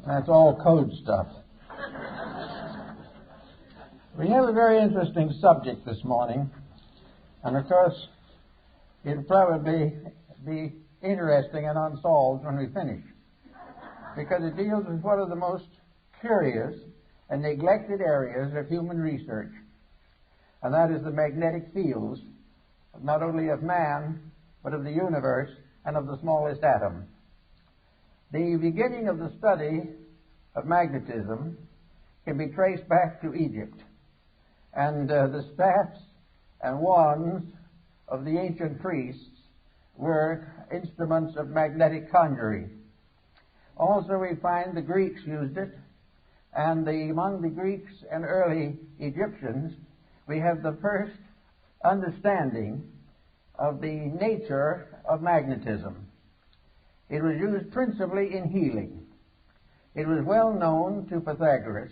That's all code stuff. We have a very interesting subject this morning, and of course, it'll probably be interesting and unsolved when we finish, because it deals with one of the most curious and neglected areas of human research, and that is the magnetic fields, not only of man, but of the universe and of the smallest atom. The beginning of the study of magnetism can be traced back to Egypt, and the staffs and wands of the ancient priests were instruments of magnetic conjuring. Also, we find the Greeks used it, and among the Greeks and early Egyptians, we have the first understanding of the nature of magnetism. It was used principally in healing. It was well known to Pythagoras,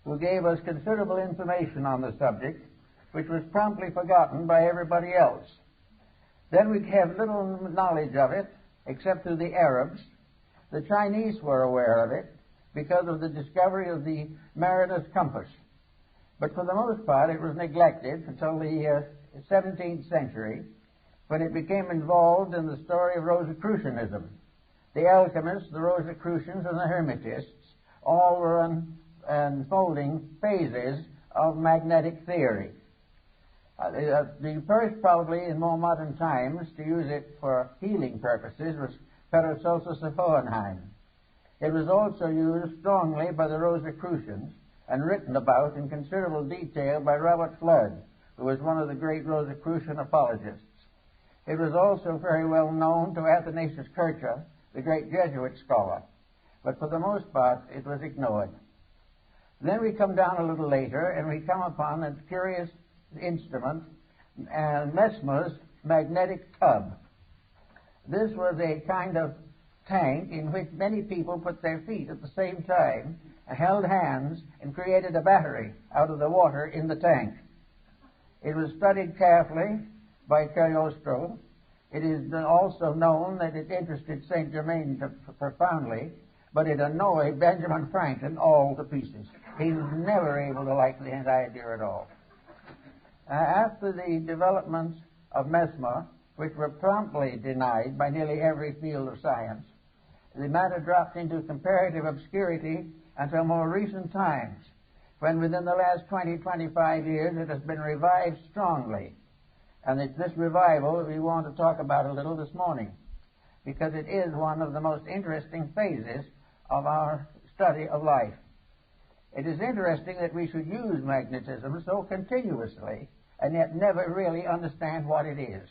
who gave us considerable information on the subject, which was promptly forgotten by everybody else. Then we have little knowledge of it, except through the Arabs. The Chinese were aware of it because of the discovery of the Meredith Compass. But for the most part, it was neglected until the 17th century, when it became involved in the story of Rosicrucianism. The alchemists, the Rosicrucians, and the Hermetists all were unfolding phases of magnetic theory. The first, probably in more modern times, to use it for healing purposes was Paracelsus of Hohenheim. It was also used strongly by the Rosicrucians and written about in considerable detail by Robert Flood, who was one of the great Rosicrucian apologists. It was also very well known to Athanasius Kircher, the great Jesuit scholar, but for the most part it was ignored. Then we come down a little later and we come upon a curious instrument, Mesmer's magnetic tub. This was a kind of tank in which many people put their feet at the same time, held hands, and created a battery out of the water in the tank. It was studied carefully by Cagliostro. It is also known that it interested Saint Germain profoundly, but it annoyed Benjamin Franklin all to pieces. He was never able to like the idea at all. After the developments of Mesmer, which were promptly denied by nearly every field of science, the matter dropped into comparative obscurity until more recent times, when within the last 20-25 years it has been revived strongly. And it's this revival we want to talk about a little this morning, because it is one of the most interesting phases of our study of life. It is interesting that we should use magnetism so continuously and yet never really understand what it is.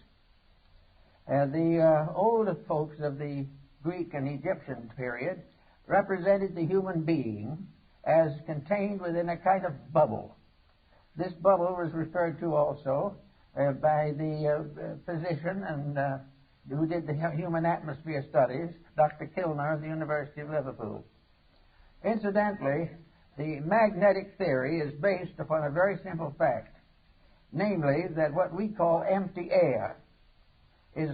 The older folks of the Greek and Egyptian period represented the human being as contained within a kind of bubble. This bubble was referred to also by the physician and who did the human atmosphere studies, Dr. Kilner of the University of Liverpool. Incidentally, the magnetic theory is based upon a very simple fact, namely that what we call empty air is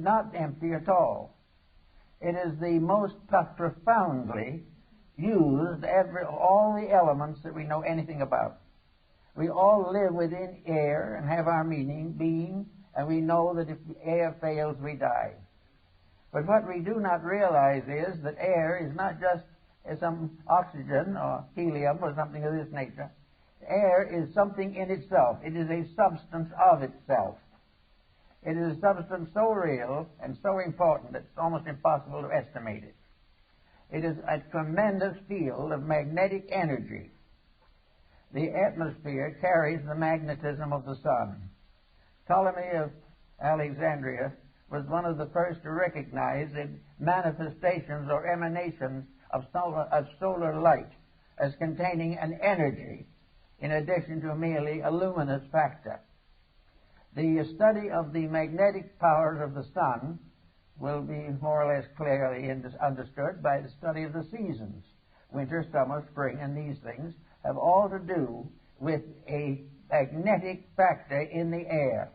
not empty at all. It is the most profoundly used all the elements that we know anything about. We all live within air and have our being, and we know that if air fails, we die. But what we do not realize is that air is not just some oxygen or helium or something of this nature. Air is something in itself. It is a substance of itself. It is a substance so real and so important that it's almost impossible to estimate it. It is a tremendous field of magnetic energy. The atmosphere carries the magnetism of the sun. Ptolemy of Alexandria was one of the first to recognize the manifestations or emanations of solar light as containing an energy in addition to merely a luminous factor. The study of the magnetic powers of the sun will be more or less clearly understood by the study of the seasons. Winter, summer, spring, and these things have all to do with a magnetic factor in the air.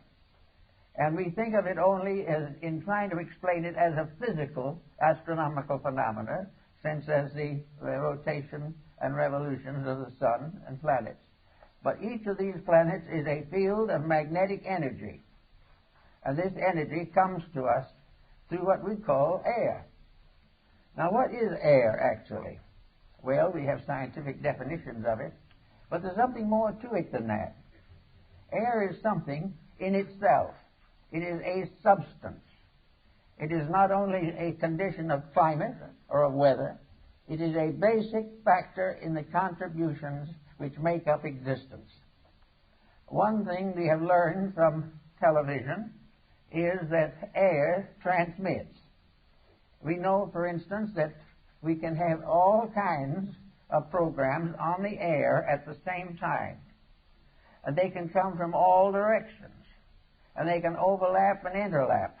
And we think of it only as in trying to explain it as a physical astronomical phenomena, since there's the rotation and revolutions of the sun and planets. But each of these planets is a field of magnetic energy. And this energy comes to us through what we call air. Now, what is air, actually? Well, we have scientific definitions of it, but there's something more to it than that. Air is something in itself. It is a substance. It is not only a condition of climate or of weather, it is a basic factor in the contributions which make up existence. One thing we have learned from television is that air transmits. We know, for instance, that we can have all kinds of programs on the air at the same time. And they can come from all directions. And they can overlap and interlap.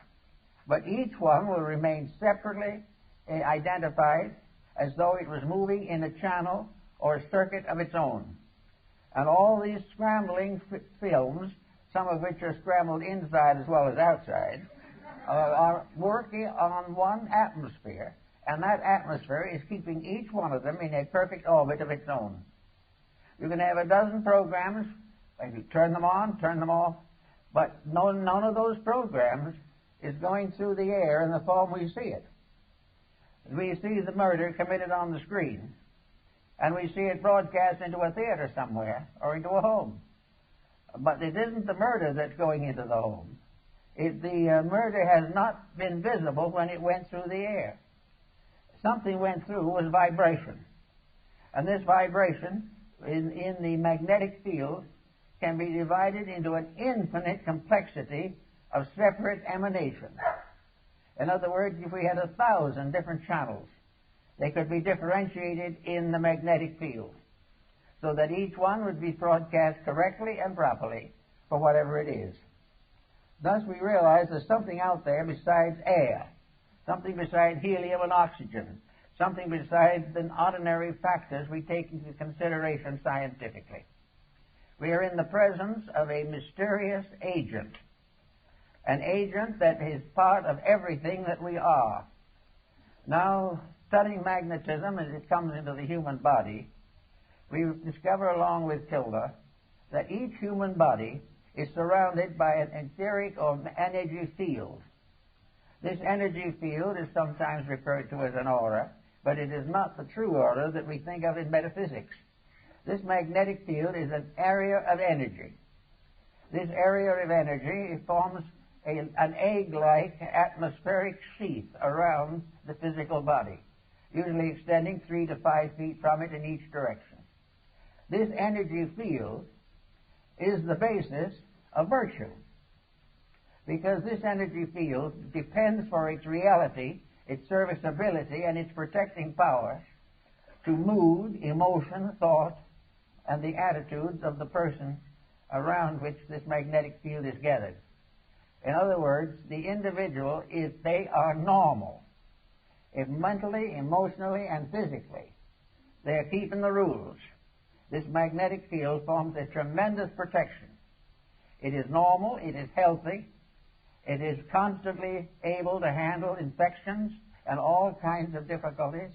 But each one will remain separately identified as though it was moving in a channel or a circuit of its own. And all these scrambling films, some of which are scrambled inside as well as outside, are working on one atmosphere, and that atmosphere is keeping each one of them in a perfect orbit of its own. You can have a dozen programs, and you turn them on, turn them off, but none of those programs is going through the air in the form we see it. We see the murder committed on the screen, and we see it broadcast into a theater somewhere or into a home. But it isn't the murder that's going into the home. The murder has not been visible when it went through the air. Something went through was vibration. And this vibration in the magnetic field can be divided into an infinite complexity of separate emanations. In other words, if we had 1,000 different channels, they could be differentiated in the magnetic field so that each one would be broadcast correctly and properly for whatever it is. Thus we realize there's something out there besides air, something besides helium and oxygen, something besides the ordinary factors we take into consideration scientifically. We are in the presence of a mysterious agent, an agent that is part of everything that we are. Now, studying magnetism as it comes into the human body, we discover along with Tilda that each human body is surrounded by an etheric or energy field. This energy field is sometimes referred to as an aura, but it is not the true aura that we think of in metaphysics. This magnetic field is an area of energy. This area of energy forms an egg-like atmospheric sheath around the physical body, usually extending 3 to 5 feet from it in each direction. This energy field is the basis of virtue, because this energy field depends for its reality, its serviceability, and its protecting power to mood, emotion, thought, and the attitudes of the person around which this magnetic field is gathered. In other words, the individual, if they are normal, if mentally, emotionally, and physically they are keeping the rules, this magnetic field forms a tremendous protection. It is normal, it is healthy, it is constantly able to handle infections and all kinds of difficulties.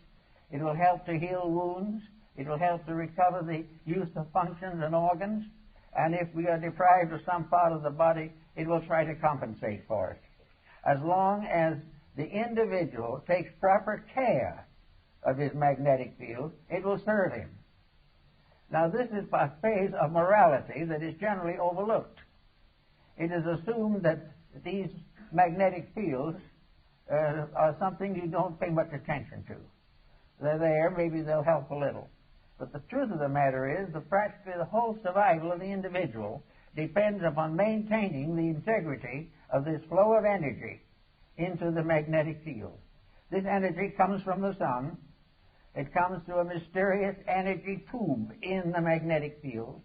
It will help to heal wounds. It will help to recover the use of functions and organs. And if we are deprived of some part of the body, it will try to compensate for it. As long as the individual takes proper care of his magnetic field, it will serve him. Now, this is a phase of morality that is generally overlooked. It is assumed that these magnetic fields are something you don't pay much attention to. They're there, maybe they'll help a little. But the truth of the matter is that practically the whole survival of the individual depends upon maintaining the integrity of this flow of energy into the magnetic field. This energy comes from the sun. It comes through a mysterious energy tube in the magnetic field.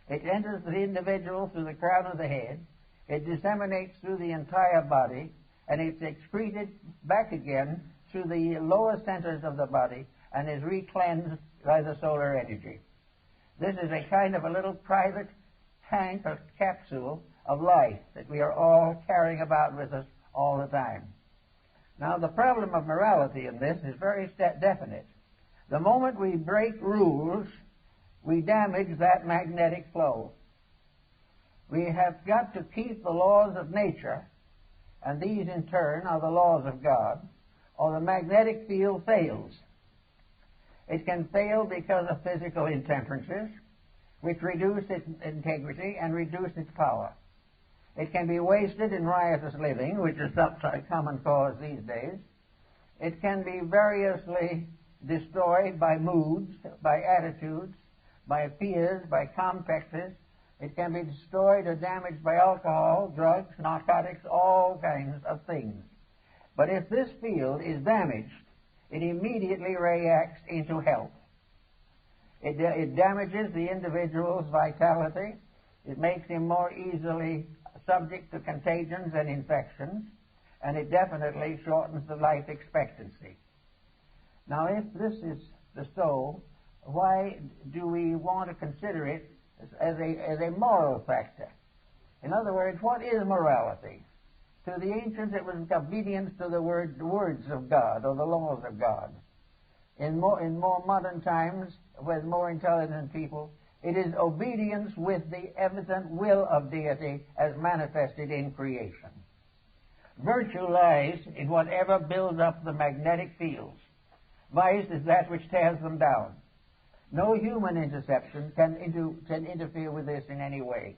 It enters the individual through the crown of the head. It disseminates through the entire body, and it's excreted back again through the lower centers of the body and is recleansed by the solar energy. This is a kind of a little private tank or capsule of life that we are all carrying about with us all the time. Now, the problem of morality in this is very definite. The moment we break rules, we damage that magnetic flow. We have got to keep the laws of nature, and these in turn are the laws of God, or the magnetic field fails. It can fail because of physical intemperances, which reduce its integrity and reduce its power. It can be wasted in riotous living, which is a common cause these days. It can be variously destroyed by moods, by attitudes, by fears, by complexes. It can be destroyed or damaged by alcohol, drugs, narcotics, all kinds of things. But if this field is damaged, it immediately reacts into health. It damages the individual's vitality. It makes him more easily subject to contagions and infections, and it definitely shortens the life expectancy. Now, if this is so, why do we want to consider it as a moral factor? In other words, what is morality? To the ancients, it was obedience to the words of God or the laws of God. In more modern times, with more intelligent people, it is obedience with the evident will of deity as manifested in creation. Virtue lies in whatever builds up the magnetic fields. Vice is that which tears them down. No human interception can interfere with this in any way.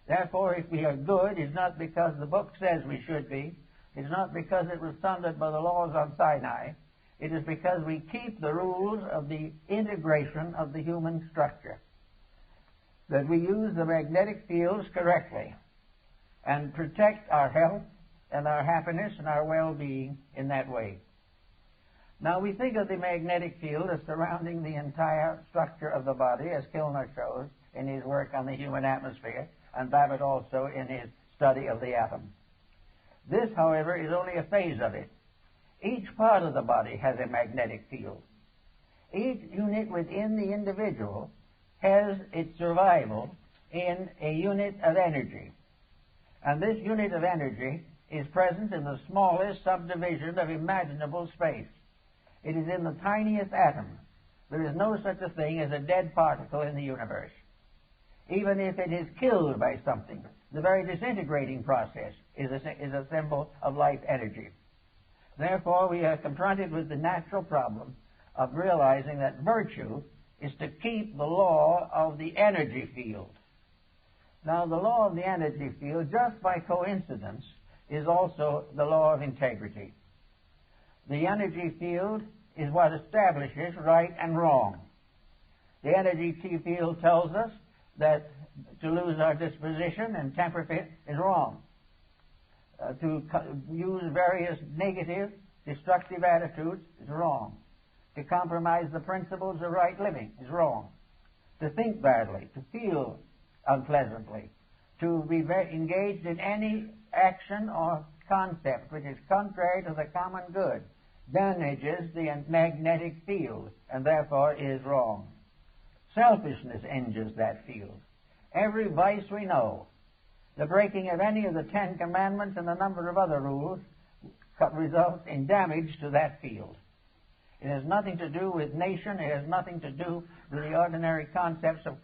Therefore, if we are good, it's not because the book says we should be. It's not because it was thundered by the laws on Sinai. It is because we keep the rules of the integration of the human structure. That we use the magnetic fields correctly and protect our health and our happiness and our well-being in that way. Now, we think of the magnetic field as surrounding the entire structure of the body, as Kilner shows in his work on the human atmosphere, and Babbitt also in his study of the atom. This, however, is only a phase of it. Each part of the body has a magnetic field. Each unit within the individual has its survival in a unit of energy. And this unit of energy is present in the smallest subdivision of imaginable space. It is in the tiniest atom. There is no such a thing as a dead particle in the universe. Even if it is killed by something, the very disintegrating process is a symbol of life energy. Therefore, we are confronted with the natural problem of realizing that virtue is to keep the law of the energy field. Now, the law of the energy field, just by coincidence, is also the law of integrity. The energy field is what establishes right and wrong. The energy field tells us that to lose our disposition and temper fit is wrong. To use various negative, destructive attitudes is wrong. To compromise the principles of right living is wrong. To think badly, to feel unpleasantly, to be engaged in any action or concept which is contrary to the common good damages the magnetic field and therefore is wrong. Selfishness injures that field. Every vice we know, the breaking of any of the 10 Commandments and a number of other rules results in damage to that field. It has nothing to do with nation. It has nothing to do with the ordinary concepts of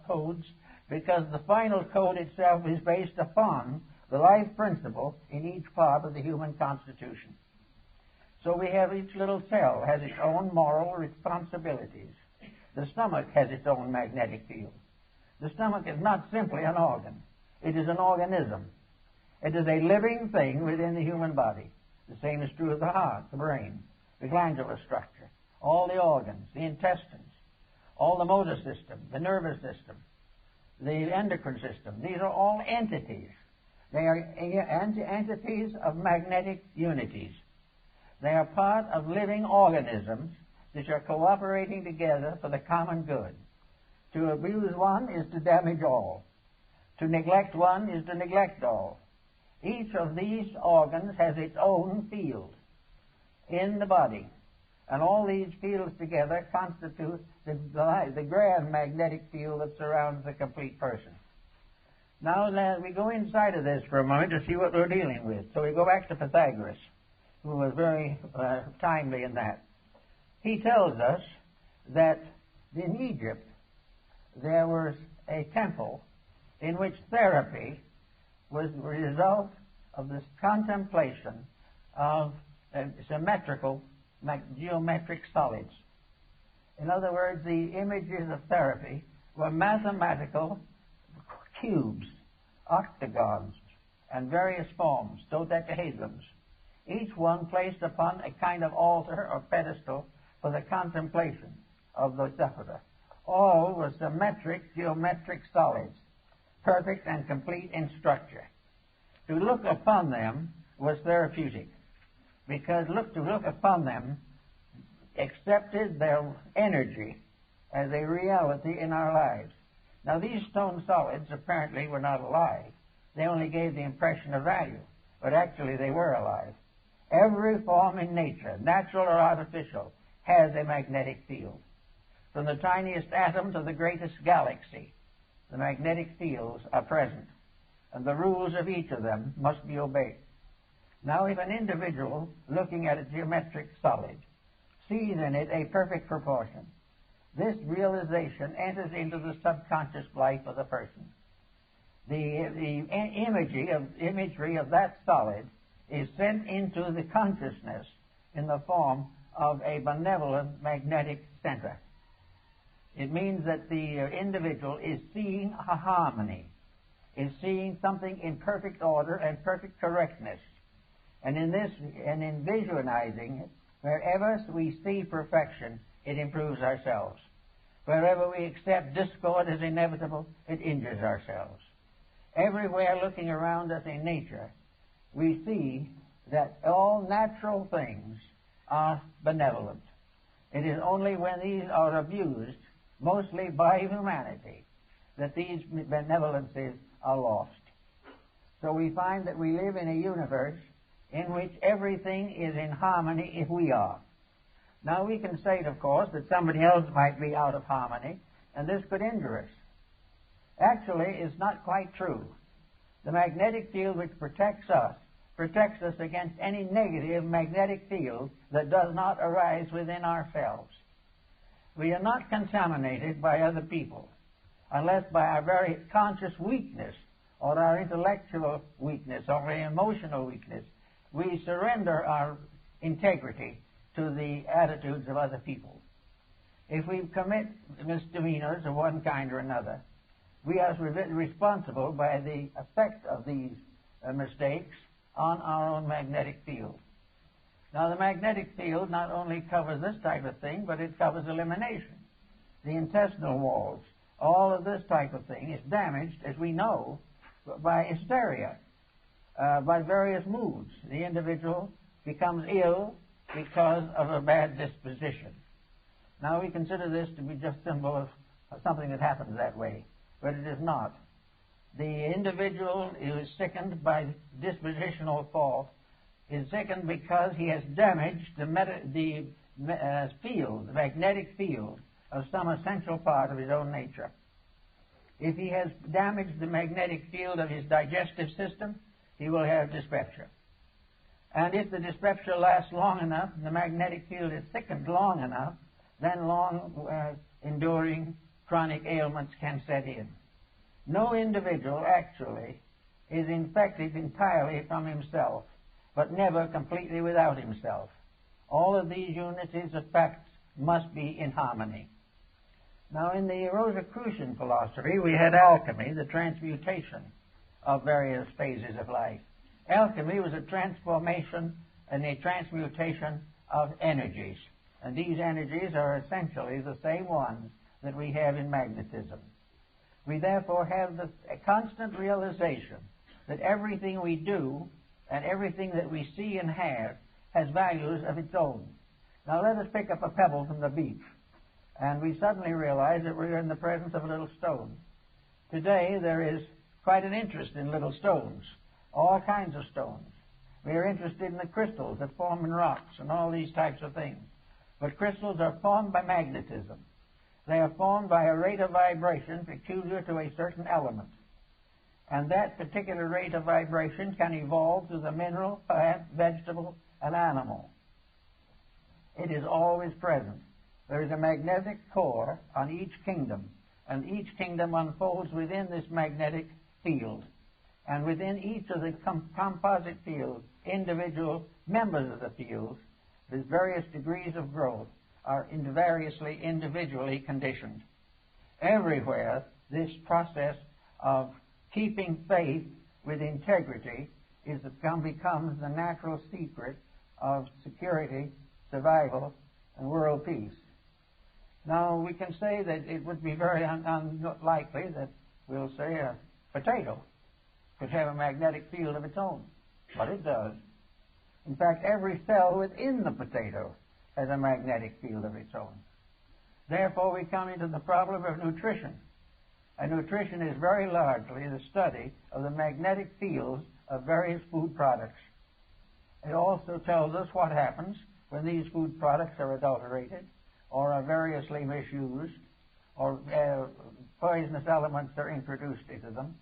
codes, because the final code itself is based upon the life principle in each part of the human constitution. So we have each little cell has its own moral responsibilities. The stomach has its own magnetic field. The stomach is not simply an organ. It is an organism. It is a living thing within the human body. The same is true of the heart, the brain, the glandular structure, all the organs, the intestines, all the motor system, the nervous system, the endocrine system. These are all entities. They are entities of magnetic unities. They are part of living organisms which are cooperating together for the common good. To abuse one is to damage all. To neglect one is to neglect all. Each of these organs has its own field in the body, and all these fields together constitute the grand magnetic field that surrounds the complete person. Now we go inside of this for a moment to see what we're dealing with. So we go back to Pythagoras, who was very timely in that. He tells us that in Egypt there was a temple in which therapy was the result of this contemplation of symmetrical geometric solids. In other words, the images of therapy were mathematical cubes, octagons, and various forms, dodecahedrons, each one placed upon a kind of altar or pedestal for the contemplation of the sufferer. All were symmetric geometric solids, perfect and complete in structure. To look upon them was therapeutic, because to look upon them accepted their energy as a reality in our lives. Now, these stone solids apparently were not alive. They only gave the impression of value, but actually they were alive. Every form in nature, natural or artificial, has a magnetic field. From the tiniest atom to the greatest galaxy, the magnetic fields are present, and the rules of each of them must be obeyed. Now, if an individual looking at a geometric solid sees in it a perfect proportion, this realization enters into the subconscious life of the person. The imagery of that solid is sent into the consciousness in the form of a benevolent magnetic center. It means that the individual is seeing a harmony, is seeing something in perfect order and perfect correctness. And in visualizing it, wherever we see perfection, it improves ourselves. Wherever we accept discord as inevitable, it injures ourselves. Everywhere looking around us in nature, we see that all natural things are benevolent. It is only when these are abused, mostly by humanity, that these benevolences are lost. So we find that we live in a universe in which everything is in harmony if we are. Now, we can say, of course, that somebody else might be out of harmony, and this could injure us. Actually, it's not quite true. The magnetic field which protects us against any negative magnetic field that does not arise within ourselves. We are not contaminated by other people unless by our very conscious weakness or our intellectual weakness or our emotional weakness we surrender our integrity to the attitudes of other people. If we commit misdemeanors of one kind or another, we are responsible by the effect of these mistakes on our own magnetic field. Now, the magnetic field not only covers this type of thing, but it covers elimination, the intestinal walls. All of this type of thing is damaged, as we know, by hysteria, by various moods. The individual becomes ill because of a bad disposition. Now, we consider this to be just symbol of something that happens that way, but it is not. The individual who is sickened by dispositional fault is sickened because he has damaged the magnetic field of some essential part of his own nature. If he has damaged the magnetic field of his digestive system, he will have dyspepsia. And if the dyspepsia lasts long enough, and the magnetic field is thickened long enough, then enduring chronic ailments can set in. No individual actually is infected entirely from himself, but never completely without himself. All of these unities of facts must be in harmony. Now, in the Rosicrucian philosophy, we had alchemy, the transmutation of various phases of life. Alchemy was a transformation and a transmutation of energies. And these energies are essentially the same ones that we have in magnetism. We therefore have a constant realization that everything we do and everything that we see and have has values of its own. Now let us pick up a pebble from the beach, and we suddenly realize that we're in the presence of a little stone. Today there is quite an interest in little stones, all kinds of stones. We are interested in the crystals that form in rocks and all these types of things. But crystals are formed by magnetism. They are formed by a rate of vibration peculiar to a certain element. And that particular rate of vibration can evolve through the mineral, plant, vegetable, and animal. It is always present. There is a magnetic core on each kingdom, and each kingdom unfolds within this magnetic field. And within each of the composite fields, individual members of the fields, with various degrees of growth, are variously individually conditioned. Everywhere, this process of keeping faith with integrity becomes the natural secret of security, survival, and world peace. Now, we can say that it would be very unlikely that, we'll say, a potato could have a magnetic field of its own, but it does. In fact, every cell within the potato has a magnetic field of its own. Therefore, we come into the problem of nutrition. And nutrition is very largely the study of the magnetic fields of various food products. It also tells us what happens when these food products are adulterated or are variously misused or poisonous elements are introduced into them.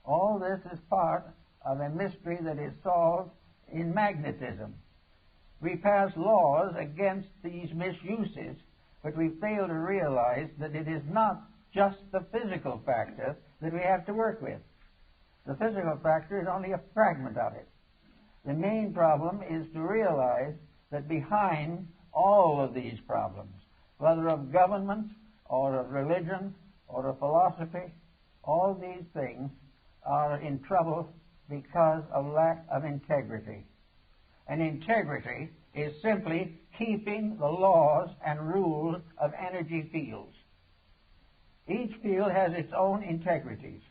All this is part of a mystery that is solved in magnetism. We pass laws against these misuses, but we fail to realize that it is not just the physical factor that we have to work with. The physical factor is only a fragment of it. The main problem is to realize that behind all of these problems, whether of government or of religion or of philosophy, all these things are in trouble because of lack of integrity. And integrity is simply keeping the laws and rules of energy fields. Each field has its own integrities.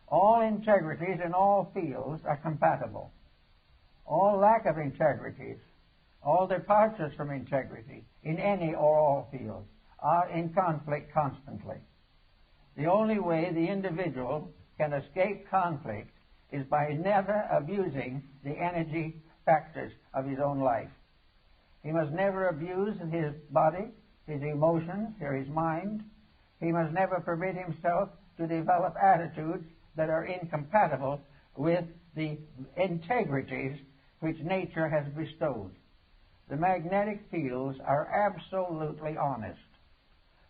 All integrities in all fields are compatible. All lack of integrities, all departures from integrity in any or all fields are in conflict constantly. The only way the individual can escape conflict is by never abusing the energy factors of his own life. He must never abuse his body, his emotions, or his mind. He must never permit himself to develop attitudes that are incompatible with the integrities which nature has bestowed. The magnetic fields are absolutely honest.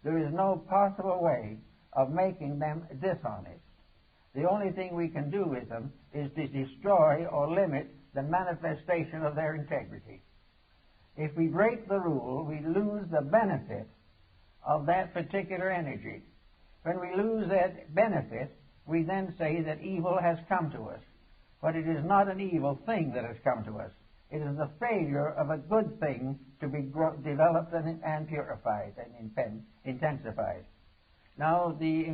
There is no possible way of making them dishonest. The only thing we can do with them is to destroy or limit the manifestation of their integrity. If we break the rule, we lose the benefit of that particular energy. When we lose that benefit, we then say that evil has come to us. But it is not an evil thing that has come to us. It is the failure of a good thing to be developed and purified and intensified. Now, the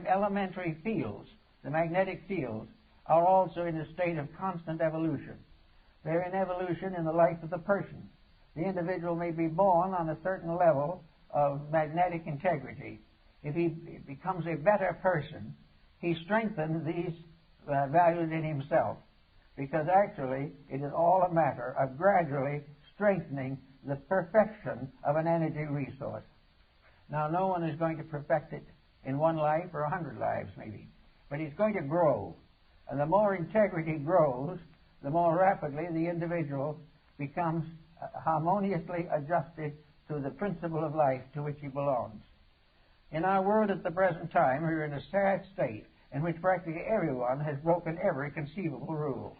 elementary fields, the magnetic fields, are also in a state of constant evolution. They're in evolution in the life of the person. The individual may be born on a certain level of magnetic integrity. If he becomes a better person, he strengthens these values in himself, because actually it is all a matter of gradually strengthening the perfection of an energy resource. Now, no one is going to perfect it in one life or 100 lives, maybe, but it's going to grow. And the more integrity grows, the more rapidly the individual becomes harmoniously adjusted to the principle of life to which he belongs. In our world at the present time, we're in a sad state in which practically everyone has broken every conceivable rule.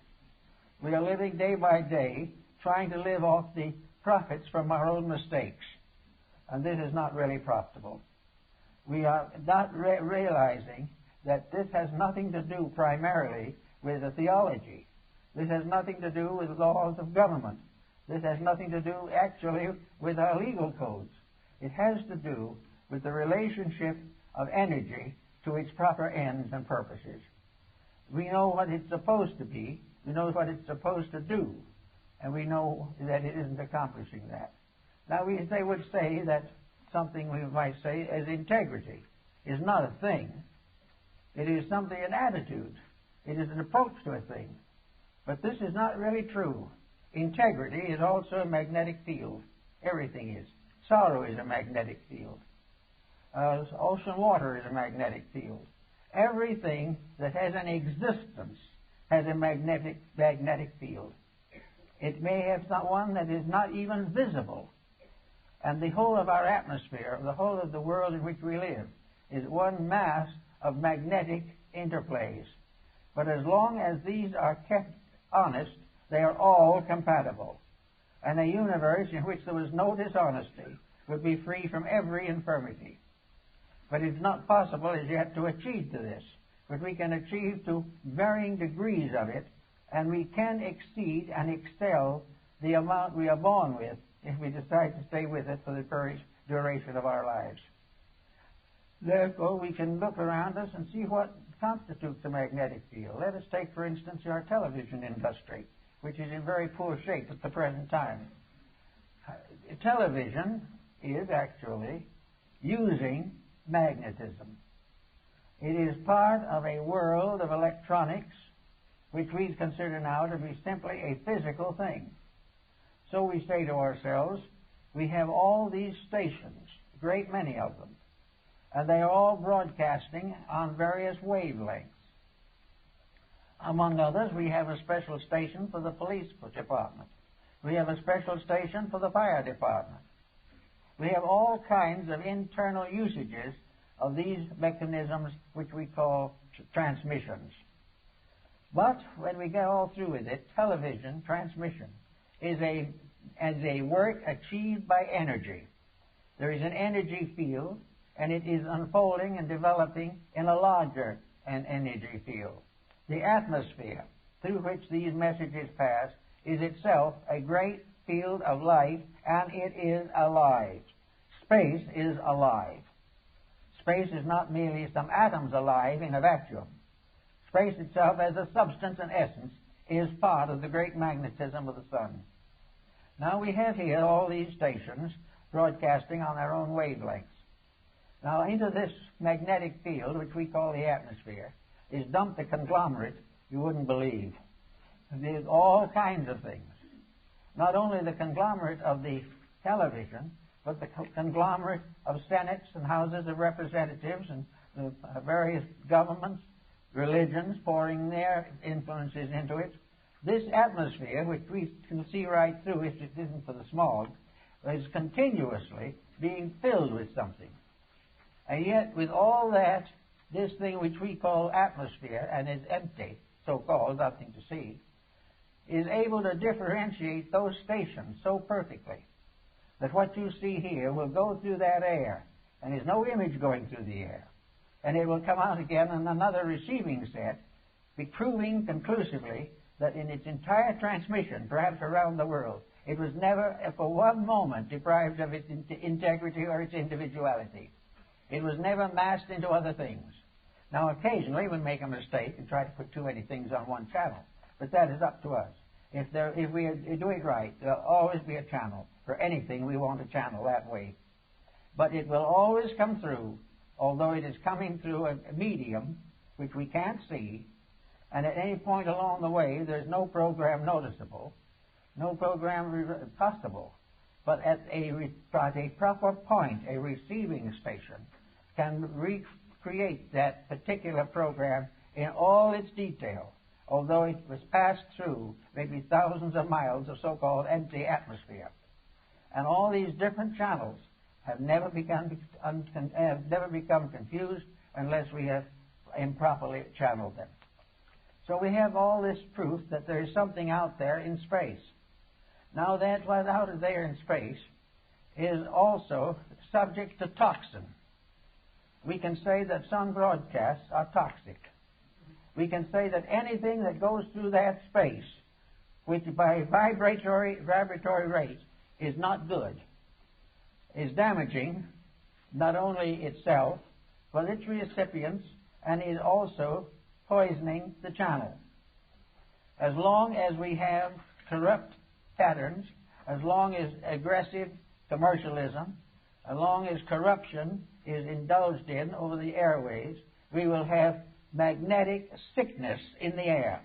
We are living day by day trying to live off the profits from our own mistakes. And this is not really profitable. We are not realizing that this has nothing to do primarily with the theology. This has nothing to do with laws of government. This has nothing to do actually with our legal codes. It has to do with the relationship of energy to its proper ends and purposes. We know what it's supposed to be. We know what it's supposed to do. And we know that it isn't accomplishing that. Now, they would say that something we might say as integrity is not a thing. It is something, an attitude. It is an approach to a thing. But this is not really true. Integrity is also a magnetic field. Everything is. Sorrow is a magnetic field. Ocean water is a magnetic field. Everything that has an existence has a magnetic field. It may have one that is not even visible, And the whole of our atmosphere, the whole of the world in which we live, is one mass of magnetic interplays. But as long as these are kept honest, they are all compatible. And a universe in which there was no dishonesty would be free from every infirmity. But it's not possible as yet to achieve to this. But we can achieve to varying degrees of it, and we can exceed and excel the amount we are born with if we decide to stay with it for the duration of our lives. Therefore, we can look around us and see what constitutes a magnetic field. Let us take, for instance, our television industry, which is in very poor shape at the present time. Television is actually using magnetism. It is part of a world of electronics which we consider now to be simply a physical thing. So we say to ourselves, we have all these stations, a great many of them, and they are all broadcasting on various wavelengths. Among others, we have a special station for the police department. We have a special station for the fire department. We have all kinds of internal usages of these mechanisms which we call transmissions. But when we get all through with it, television transmission is a work achieved by energy. There is an energy field, and it is unfolding and developing in a larger energy field. The atmosphere through which these messages pass is itself a great field of light, and it is alive. Space is alive. Space is not merely some atoms alive in a vacuum. Space itself, as a substance and essence, is part of the great magnetism of the sun. Now we have here all these stations broadcasting on their own wavelengths. Now into this magnetic field, which we call the atmosphere, is dumped a conglomerate you wouldn't believe. There's all kinds of things. Not only the conglomerate of the television, but the conglomerate of senates and houses of representatives and the various governments, religions pouring their influences into it. This atmosphere, which we can see right through if it isn't for the smog, is continuously being filled with something. And yet, with all that, this thing which we call atmosphere, and is empty, so-called, nothing to see, is able to differentiate those stations so perfectly that what you see here will go through that air, and there's no image going through the air. And it will come out again in another receiving set, proving conclusively that in its entire transmission, perhaps around the world, it was never for one moment deprived of its integrity or its individuality. It was never massed into other things. Now, occasionally we make a mistake and try to put too many things on one channel, but that is up to us. If we do it right, there'll always be a channel. For anything, we want a channel that way. But it will always come through, although it is coming through a medium which we can't see, and at any point along the way, there's no program noticeable, no program possible. But at a proper point, a receiving station can recreate that particular program in all its detail, although it was passed through maybe thousands of miles of so-called empty atmosphere. And all these different channels have never become confused unless we have improperly channeled them. So we have all this proof that there is something out there in space. Now that what's out there in space is also subject to toxin. We can say that some broadcasts are toxic. We can say that anything that goes through that space, which by vibratory rate is not good, is damaging not only itself, but its recipients, and is also poisoning the channel. As long as we have corrupt patterns, as long as aggressive commercialism, as long as corruption is indulged in over the airways, we will have magnetic sickness in the air.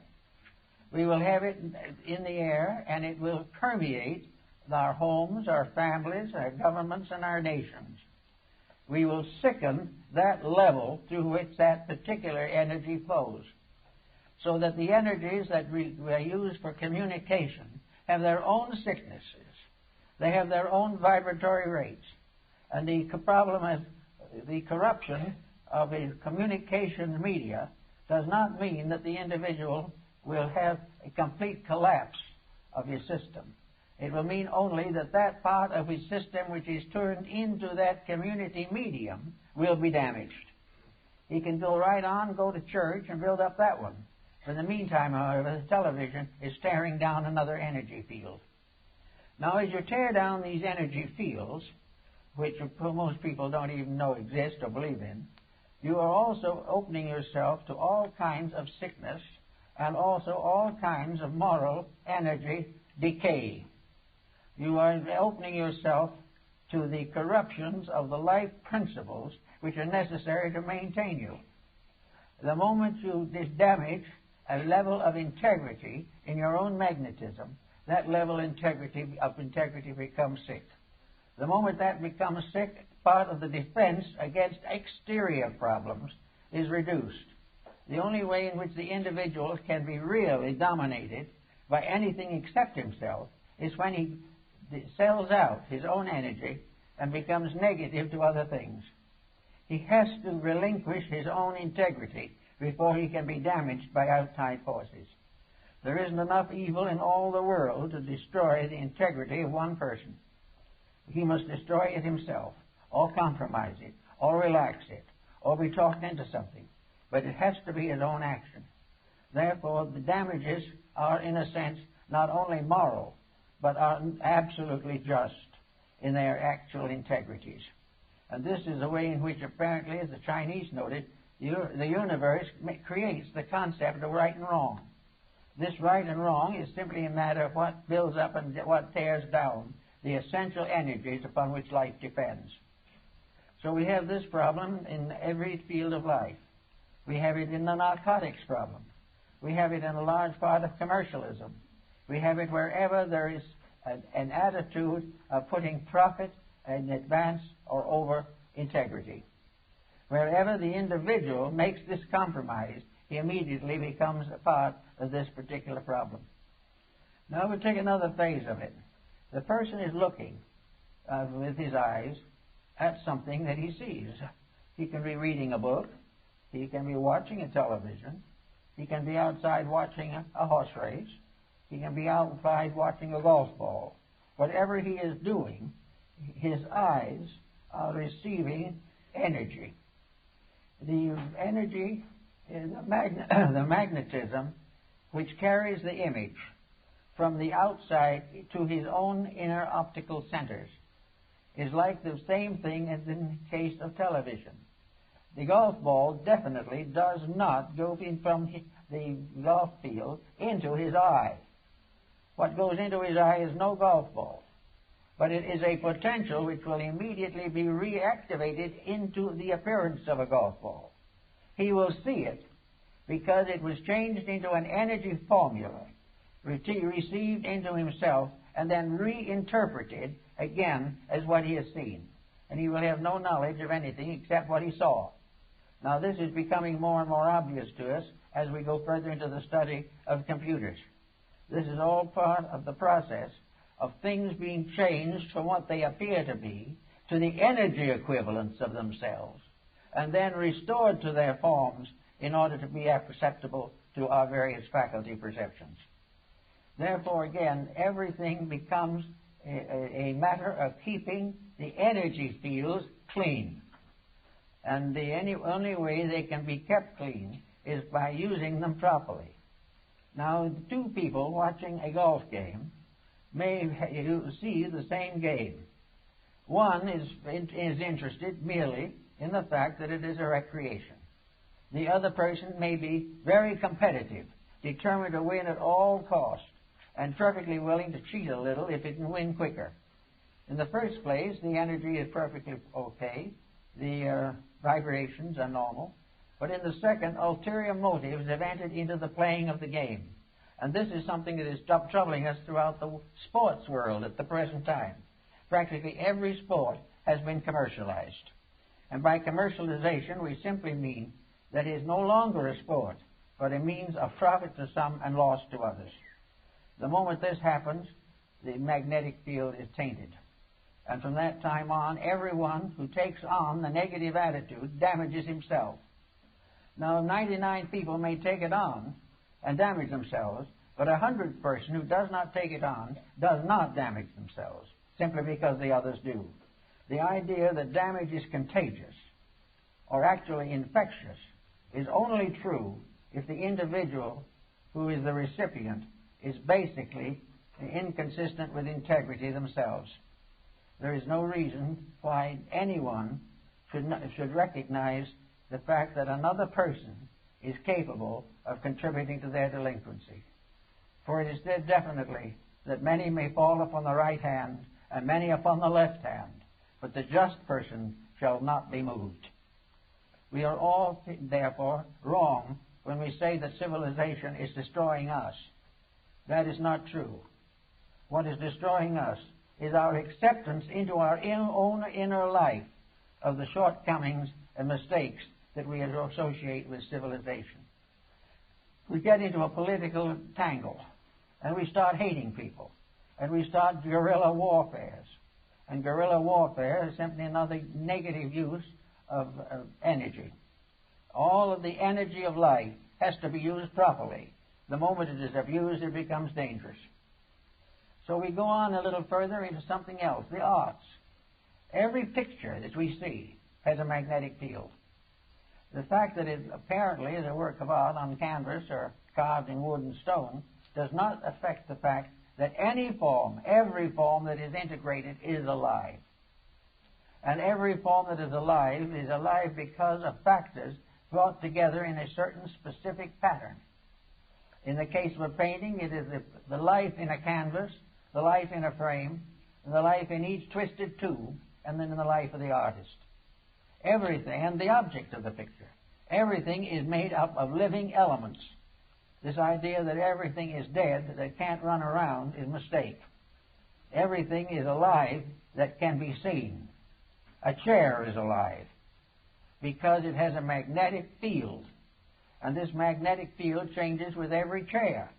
We will have it in the air, and it will permeate our homes, our families, our governments, and our nations. We will sicken that level through which that particular energy flows, so that the energies that we use for communication have their own sicknesses. They have their own vibratory rates. And the problem is the corruption of a communication media does not mean that the individual will have a complete collapse of his system. It will mean only that that part of his system which is turned into that community medium will be damaged. He can go right on, go to church, and build up that one. In the meantime, however, the television is tearing down another energy field. Now, as you tear down these energy fields, which most people don't even know exist or believe in, you are also opening yourself to all kinds of sickness and also all kinds of moral energy decay. You are opening yourself to the corruptions of the life principles which are necessary to maintain you. The moment you damage a level of integrity in your own magnetism, that level of integrity becomes sick. The moment that becomes sick, part of the defense against exterior problems is reduced. The only way in which the individual can be really dominated by anything except himself is when he sells out his own energy and becomes negative to other things. He has to relinquish his own integrity before he can be damaged by outside forces. There isn't enough evil in all the world to destroy the integrity of one person. He must destroy it himself, or compromise it, or relax it, or be talked into something. But it has to be his own action. Therefore, the damages are, in a sense, not only moral, but are absolutely just in their actual integrities. And this is the way in which, apparently, as the Chinese noted, the universe creates the concept of right and wrong. This right and wrong is simply a matter of what builds up and what tears down the essential energies upon which life depends. So we have this problem in every field of life. We have it in the narcotics problem. We have it in a large part of commercialism. We have it wherever there is an attitude of putting profit in advance or over integrity. Wherever the individual makes this compromise, he immediately becomes a part of this particular problem. Now we'll take another phase of it. The person is looking with his eyes at something that he sees. He can be reading a book. He can be watching a television. He can be outside watching a horse race. He can be outside watching a golf ball. Whatever he is doing, his eyes are receiving energy. The energy is the magnetism which carries the image from the outside to his own inner optical centers is like the same thing as in the case of television. The golf ball definitely does not go in from the golf field into his eye. What goes into his eye is no golf ball, but it is a potential which will immediately be reactivated into the appearance of a golf ball. He will see it because it was changed into an energy formula, received into himself, and then reinterpreted again as what he has seen. And he will have no knowledge of anything except what he saw. Now this is becoming more and more obvious to us as we go further into the study of computers. This is all part of the process of things being changed from what they appear to be to the energy equivalents of themselves, and then restored to their forms in order to be perceptible to our various faculty perceptions. Therefore, again, everything becomes a matter of keeping the energy fields clean. And the only way they can be kept clean is by using them properly. Now, two people watching a golf game may see the same game. One is interested merely in the fact that it is a recreation. The other person may be very competitive, determined to win at all costs, and perfectly willing to cheat a little if it can win quicker. In the first place, the energy is perfectly okay. The vibrations are normal. But in the second, ulterior motives have entered into the playing of the game. And this is something that is troubling us throughout the sports world at the present time. Practically every sport has been commercialized. And by commercialization, we simply mean that it is no longer a sport, but a means of profit to some and loss to others. The moment this happens, the magnetic field is tainted. And from that time on, everyone who takes on the negative attitude damages himself. Now, 99 people may take it on and damage themselves, but 100th person who does not take it on does not damage themselves, simply because the others do. The idea that damage is contagious or actually infectious is only true if the individual who is the recipient is basically inconsistent with integrity themselves. There is no reason why anyone should recognize the fact that another person is capable of contributing to their delinquency. For it is said definitely that many may fall upon the right hand and many upon the left hand, but the just person shall not be moved. We are all, therefore, wrong when we say that civilization is destroying us. That is not true. What is destroying us is our acceptance into our own inner life of the shortcomings and mistakes that we associate with civilization. We get into a political tangle, and we start hating people, and we start guerrilla warfares. And guerrilla warfare is simply another negative use of energy. All of the energy of life has to be used properly. The moment it is abused, it becomes dangerous. So we go on a little further into something else, the arts. Every picture that we see has a magnetic field. The fact that it apparently is a work of art on canvas or carved in wood and stone does not affect the fact that any form, every form that is integrated is alive. And every form that is alive because of factors brought together in a certain specific pattern. In the case of a painting, it is the life in a canvas, the life in a frame, the life in each twisted tube, and then in the life of the artist. Everything, and the object of the picture, everything is made up of living elements. This idea that everything is dead, that can't run around, is a mistake. Everything is alive that can be seen. A chair is alive because it has a magnetic field. And this magnetic field changes with every chair.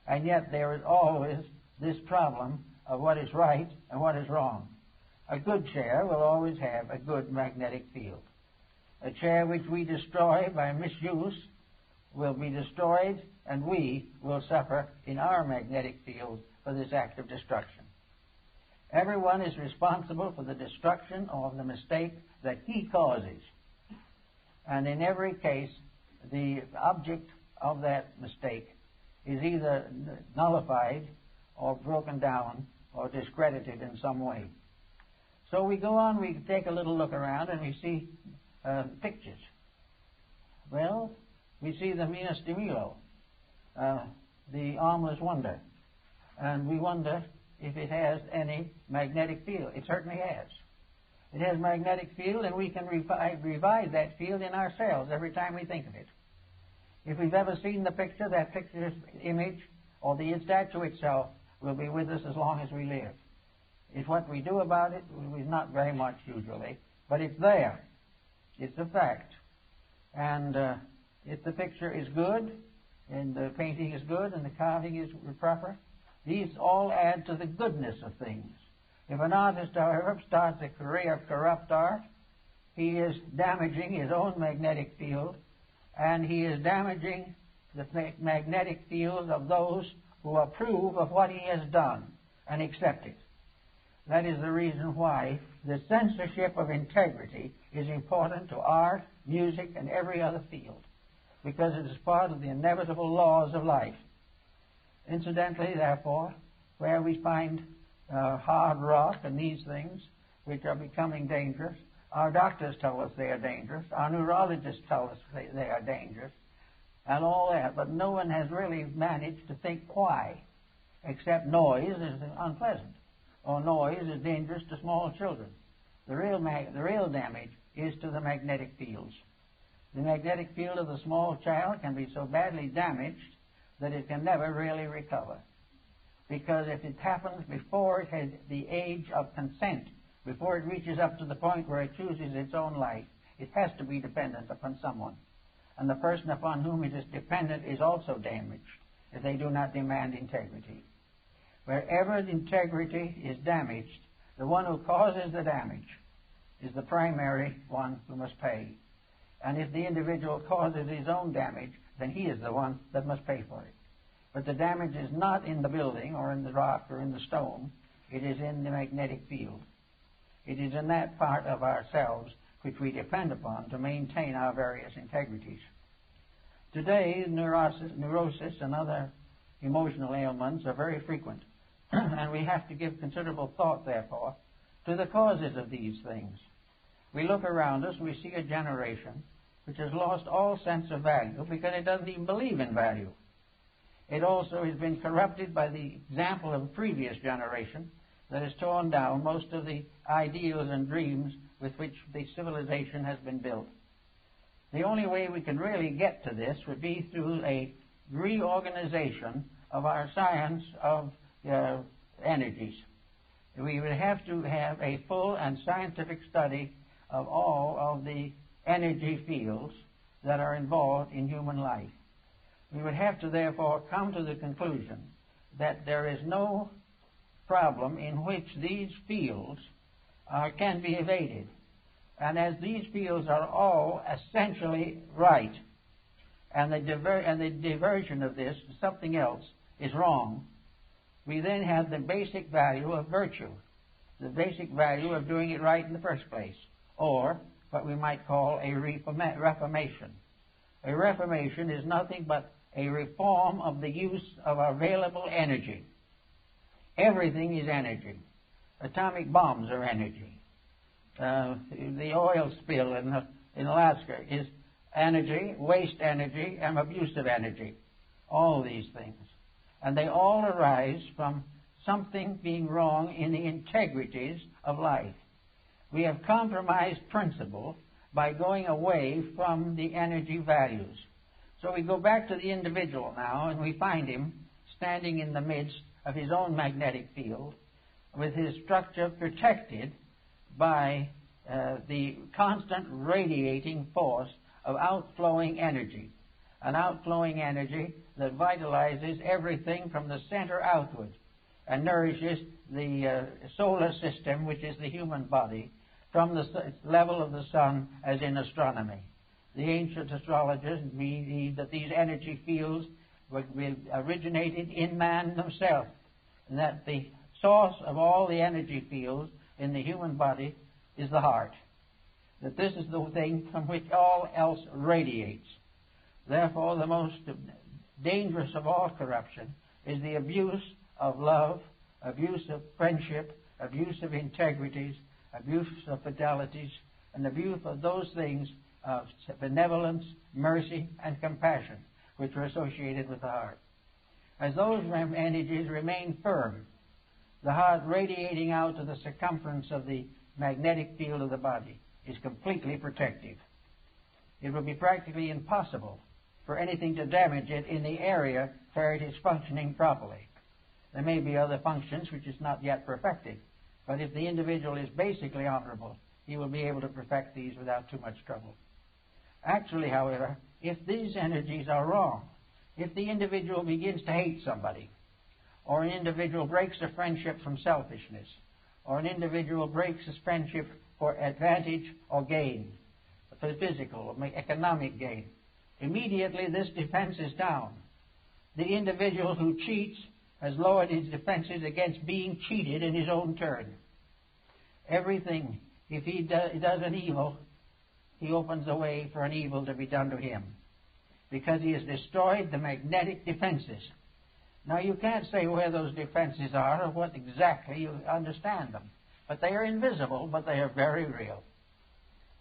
And yet there is always this problem of what is right and what is wrong. A good chair will always have a good magnetic field. A chair which we destroy by misuse will be destroyed, and we will suffer in our magnetic field for this act of destruction. Everyone is responsible for the destruction or the mistake that he causes. And in every case, the object of that mistake is either nullified or broken down or discredited in some way. So we go on, we take a little look around, and we see pictures. Well, we see the Venus de Milo, the armless wonder, and we wonder if it has any magnetic field. It certainly has. It has magnetic field, and we can revive that field in ourselves every time we think of it. If we've ever seen the picture, that picture's image or the statue itself will be with us as long as we live. It's what we do about it is not very much usually, but it's there. It's a fact. And if the picture is good, and the painting is good, and the carving is proper, these all add to the goodness of things. If an artist, however, starts a career of corrupt art, he is damaging his own magnetic field, and he is damaging the magnetic field of those who approve of what he has done and accept it. That is the reason why the censorship of integrity is important to art, music, and every other field, because it is part of the inevitable laws of life. Incidentally, therefore, where we find hard rock and these things which are becoming dangerous, our doctors tell us they are dangerous, our neurologists tell us they are dangerous, and all that, but no one has really managed to think why, except noise is unpleasant, or noise is dangerous to small children. The real damage is to the magnetic fields. The magnetic field of the small child can be so badly damaged that it can never really recover. Because if it happens before it has the age of consent, before it reaches up to the point where it chooses its own life, it has to be dependent upon someone. And the person upon whom it is dependent is also damaged if they do not demand integrity. Wherever the integrity is damaged, the one who causes the damage is the primary one who must pay. And if the individual causes his own damage, then he is the one that must pay for it. But the damage is not in the building or in the rock or in the stone. It is in the magnetic field. It is in that part of ourselves which we depend upon to maintain our various integrities. Today, neurosis and other emotional ailments are very frequent, and we have to give considerable thought, therefore, to the causes of these things. We look around us and we see a generation which has lost all sense of value because it doesn't even believe in value. It also has been corrupted by the example of a previous generation that has torn down most of the ideals and dreams with which the civilization has been built. The only way we can really get to this would be through a reorganization of our science of energies. We would have to have a full and scientific study of all of the energy fields that are involved in human life. We would have to therefore come to the conclusion that there is no problem in which these fields can be evaded. And as these fields are all essentially right, and the diversion of this to something else is wrong, we then have the basic value of virtue, the basic value of doing it right in the first place, or what we might call a reformation. A reformation is nothing but a reform of the use of available energy. Everything is energy. Atomic bombs are energy. The oil spill in Alaska is energy, waste energy, and abuse of energy. All these things. And they all arise from something being wrong in the integrities of life. We have compromised principle by going away from the energy values. So we go back to the individual now, and we find him standing in the midst of his own magnetic field, with his structure protected by the constant radiating force of outflowing energy, an outflowing energy that vitalizes everything from the center outward and nourishes the solar system, which is the human body, from the level of the sun, as in astronomy. The ancient astrologers believe that these energy fields originated in man himself, and that the source of all the energy fields in the human body is the heart. That this is the thing from which all else radiates. Therefore, the most dangerous of all corruption is the abuse of love, abuse of friendship, abuse of integrities, abuse of fidelities, and abuse of those things of benevolence, mercy, and compassion which are associated with the heart. As those energies remain firm, the heart radiating out to the circumference of the magnetic field of the body is completely protective. It will be practically impossible for anything to damage it in the area where it is functioning properly. There may be other functions which is not yet perfected, but if the individual is basically honorable, he will be able to perfect these without too much trouble. Actually, however, if these energies are wrong, if the individual begins to hate somebody, or an individual breaks a friendship from selfishness, or an individual breaks his friendship for advantage or gain, for physical or economic gain, immediately this defense is down. The individual who cheats has lowered his defenses against being cheated in his own turn. Everything, if he does an evil, he opens the way for an evil to be done to him, because he has destroyed the magnetic defenses. Now, you can't say where those defenses are or what exactly you understand them, but they are invisible, but they are very real.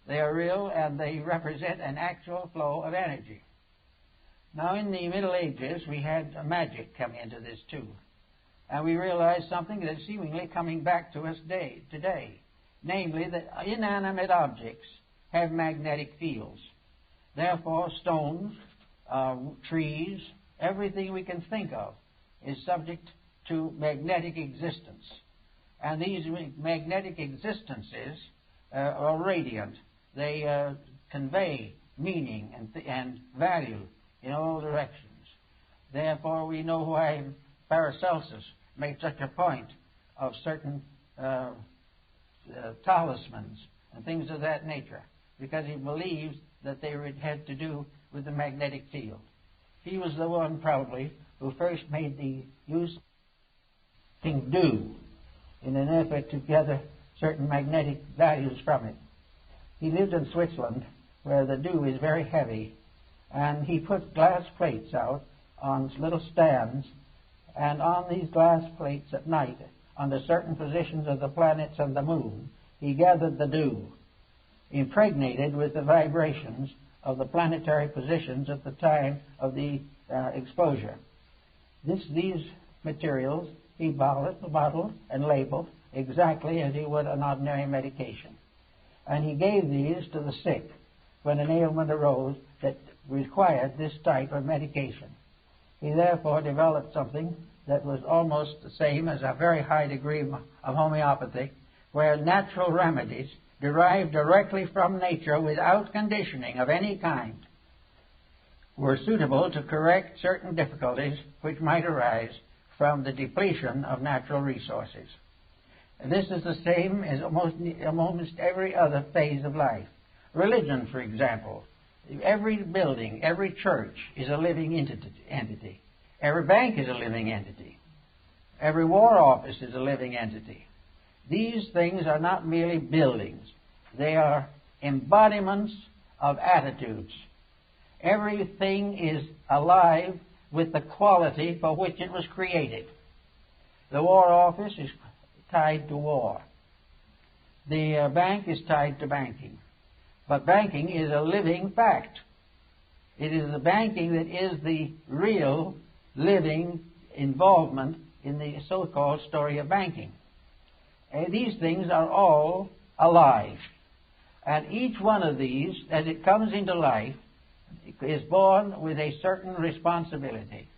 They are real, and they represent an actual flow of energy. Now, in the Middle Ages, we had magic come into this too, and we realized something that is seemingly coming back to us today, namely that inanimate objects have magnetic fields. Therefore, stones, trees, everything we can think of is subject to magnetic existence. And these magnetic existences are radiant. They convey meaning and value in all directions. Therefore, we know why Paracelsus made such a point of certain talismans and things of that nature, because he believes that they had to do with the magnetic field. He was the one, probably, who first made the use of dew in an effort to gather certain magnetic values from it. He lived in Switzerland, where the dew is very heavy, and he put glass plates out on little stands, and on these glass plates at night, under certain positions of the planets and the moon, he gathered the dew, impregnated with the vibrations of the planetary positions at the time of the exposure. These materials he bottled and labeled exactly as he would an ordinary medication. And he gave these to the sick when an ailment arose that required this type of medication. He therefore developed something that was almost the same as a very high degree of homeopathy, where natural remedies derived directly from nature without conditioning of any kind were suitable to correct certain difficulties which might arise from the depletion of natural resources. This is the same as almost every other phase of life. Religion, for example. Every building, every church is a living entity. Every bank is a living entity. Every war office is a living entity. These things are not merely buildings. They are embodiments of attitudes. Everything is alive with the quality for which it was created. The war office is tied to war. The bank is tied to banking. But banking is a living fact. It is the banking that is the real living involvement in the so-called story of banking. These things are all alive. And each one of these, as it comes into life, is born with a certain responsibility.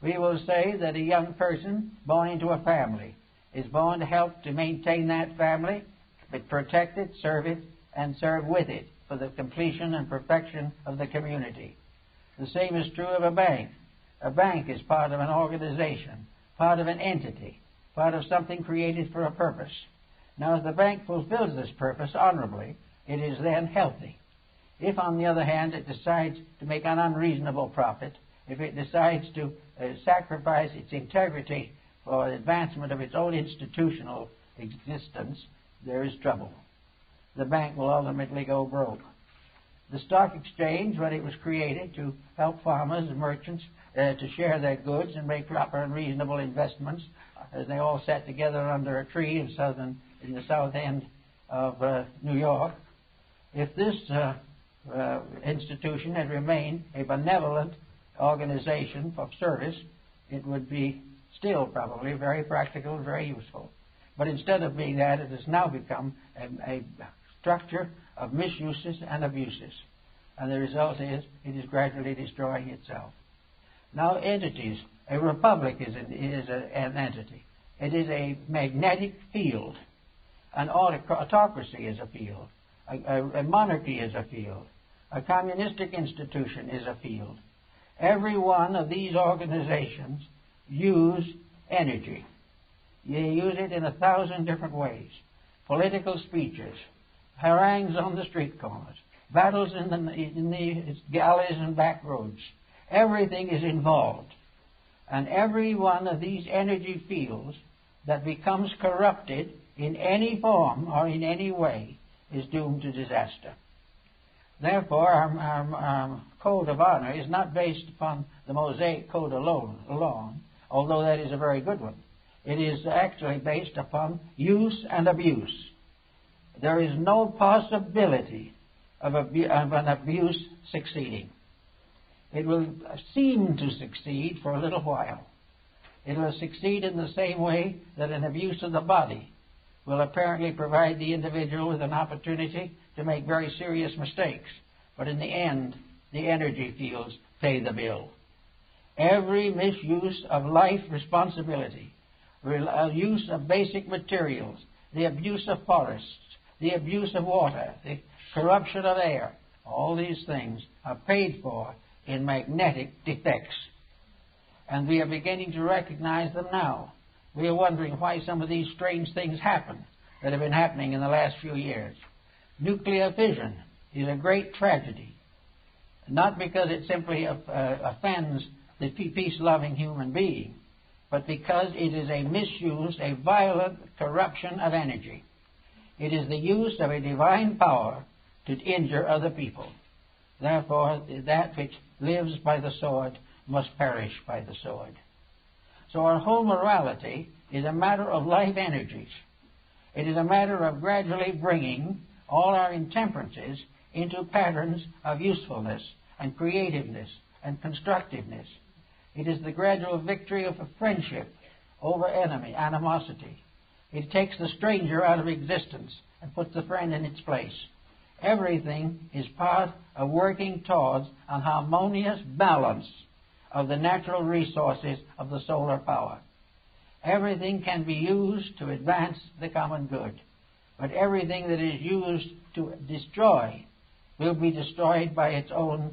We will say that a young person born into a family is born to help to maintain that family, but protect it, serve it, and serve with it for the completion and perfection of the community. The same is true of a bank. A bank is part of an organization, part of an entity, part of something created for a purpose. Now, if the bank fulfills this purpose honorably, it is then healthy. If, on the other hand, it decides to make an unreasonable profit, if it decides to sacrifice its integrity for the advancement of its own institutional existence, there is trouble. The bank will ultimately go broke. The stock exchange, when it was created to help farmers and merchants to share their goods and make proper and reasonable investments, as they all sat together under a tree in the south end of New York, if this institution had remained a benevolent organization of service, it would be still probably very practical and very useful. But instead of being that, it has now become a structure of misuses and abuses. And the result is it is gradually destroying itself. Now, entities. A republic is an entity. It is a magnetic field. An autocracy is a field. A monarchy is a field. A communistic institution is a field. Every one of these organizations use energy. They use it in 1,000 different ways. Political speeches, harangues on the street corners, battles in the alleys and back roads. Everything is involved. And every one of these energy fields that becomes corrupted in any form or in any way is doomed to disaster. Therefore, our code of honor is not based upon the Mosaic code alone, although that is a very good one. It is actually based upon use and abuse. There is no possibility of an abuse succeeding. It will seem to succeed for a little while. It will succeed in the same way that an abuse of the body will apparently provide the individual with an opportunity to make very serious mistakes. But in the end, the energy fields pay the bill. Every misuse of life responsibility, use of basic materials, the abuse of forests, the abuse of water, the corruption of air, all these things are paid for in magnetic defects. And we are beginning to recognize them now. we are wondering why some of these strange things happen that have been happening in the last few years. Nuclear fission is a great tragedy, not because it simply offends the peace-loving human being, but because it is a misuse, a violent corruption of energy. It is the use of a divine power to injure other people. Therefore, that which lives by the sword must perish by the sword. So our whole morality is a matter of life energies. It is a matter of gradually bringing all our intemperances into patterns of usefulness and creativeness and constructiveness. It is the gradual victory of a friendship over animosity. It takes the stranger out of existence and puts the friend in its place. Everything is part of working towards an harmonious balance of the natural resources of the solar power. Everything can be used to advance the common good, but everything that is used to destroy will be destroyed by its own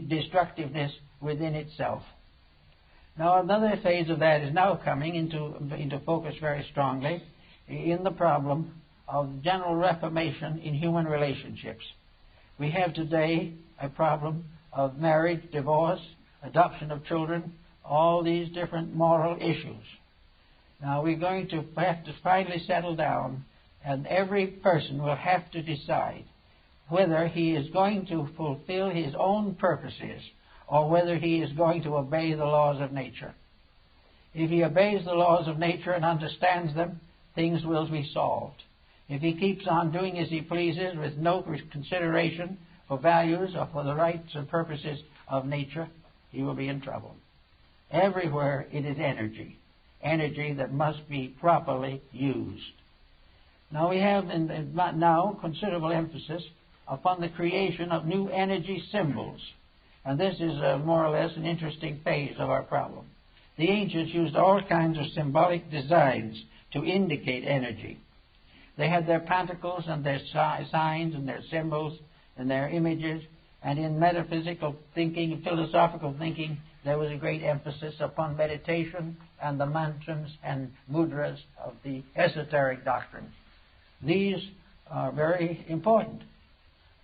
destructiveness within itself. Now, another phase of that is now coming into focus very strongly in the problem of general reformation in human relationships. We have today a problem of marriage, divorce, adoption of children, all these different moral issues. Now, we're going to have to finally settle down, and every person will have to decide whether he is going to fulfill his own purposes or whether he is going to obey the laws of nature. If he obeys the laws of nature and understands them, things will be solved. If he keeps on doing as he pleases with no consideration for values or for the rights and purposes of nature, he will be in trouble. Everywhere it is energy that must be properly used. Now we have now considerable emphasis upon the creation of new energy symbols, and this is more or less an interesting phase of our problem. The ancients used all kinds of symbolic designs to indicate energy. They had their pentacles and their signs and their symbols and their images, and in metaphysical thinking, philosophical thinking, there was a great emphasis upon meditation and the mantras and mudras of the esoteric doctrines. These are very important.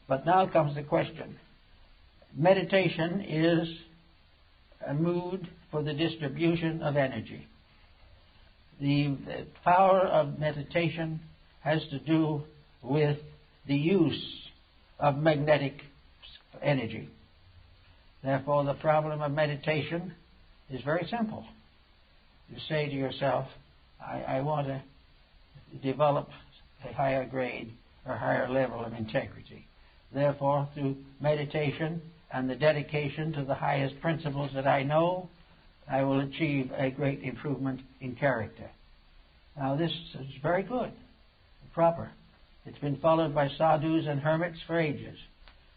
But now comes the question. Meditation is a mood for the distribution of energy. The power of meditation has to do with the use of magnetic energy. Therefore, the problem of meditation is very simple. You say to yourself, I want to develop a higher grade or higher level of integrity. Therefore, through meditation and the dedication to the highest principles that I know, I will achieve a great improvement in character. Now, this is very good, proper. It's been followed by sadhus and hermits for ages.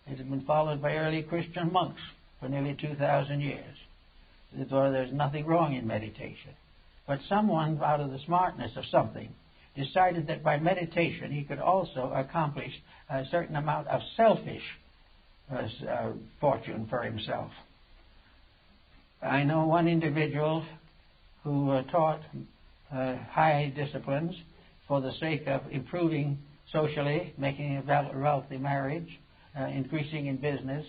It has been followed by early Christian monks for nearly 2,000 years. Therefore, there's nothing wrong in meditation. But someone, out of the smartness of something, decided that by meditation he could also accomplish a certain amount of selfish fortune for himself. I know one individual who taught high disciplines for the sake of improving socially, making a wealthy marriage, increasing in business,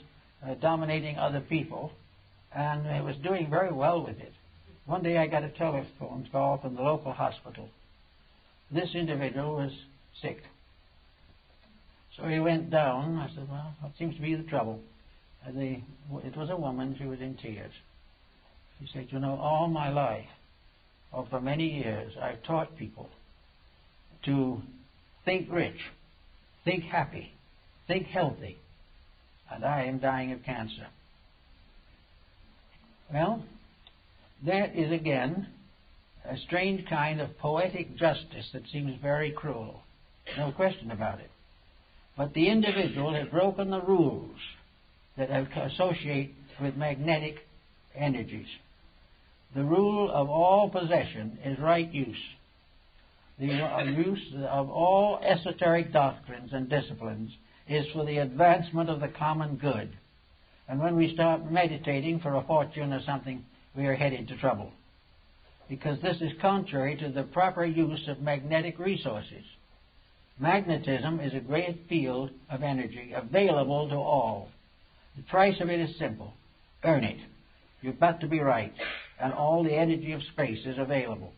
dominating other people, and was doing very well with it. One day I got a telephone call from the local hospital. This individual was sick. So he went down. I said, well, what seems to be the trouble? It was a woman. She was in tears. She said, you know, all my life, or for many years, I've taught people to think rich, think happy, think healthy, and I am dying of cancer. Well, that is again a strange kind of poetic justice that seems very cruel. No question about it. But the individual has broken the rules that associate with magnetic energies. The rule of all possession is right use. The use of all esoteric doctrines and disciplines is for the advancement of the common good. And when we start meditating for a fortune or something, we are headed to trouble. because this is contrary to the proper use of magnetic resources. Magnetism is a great field of energy available to all. The price of it is simple. Earn it. You've got to be right, and all the energy of space is available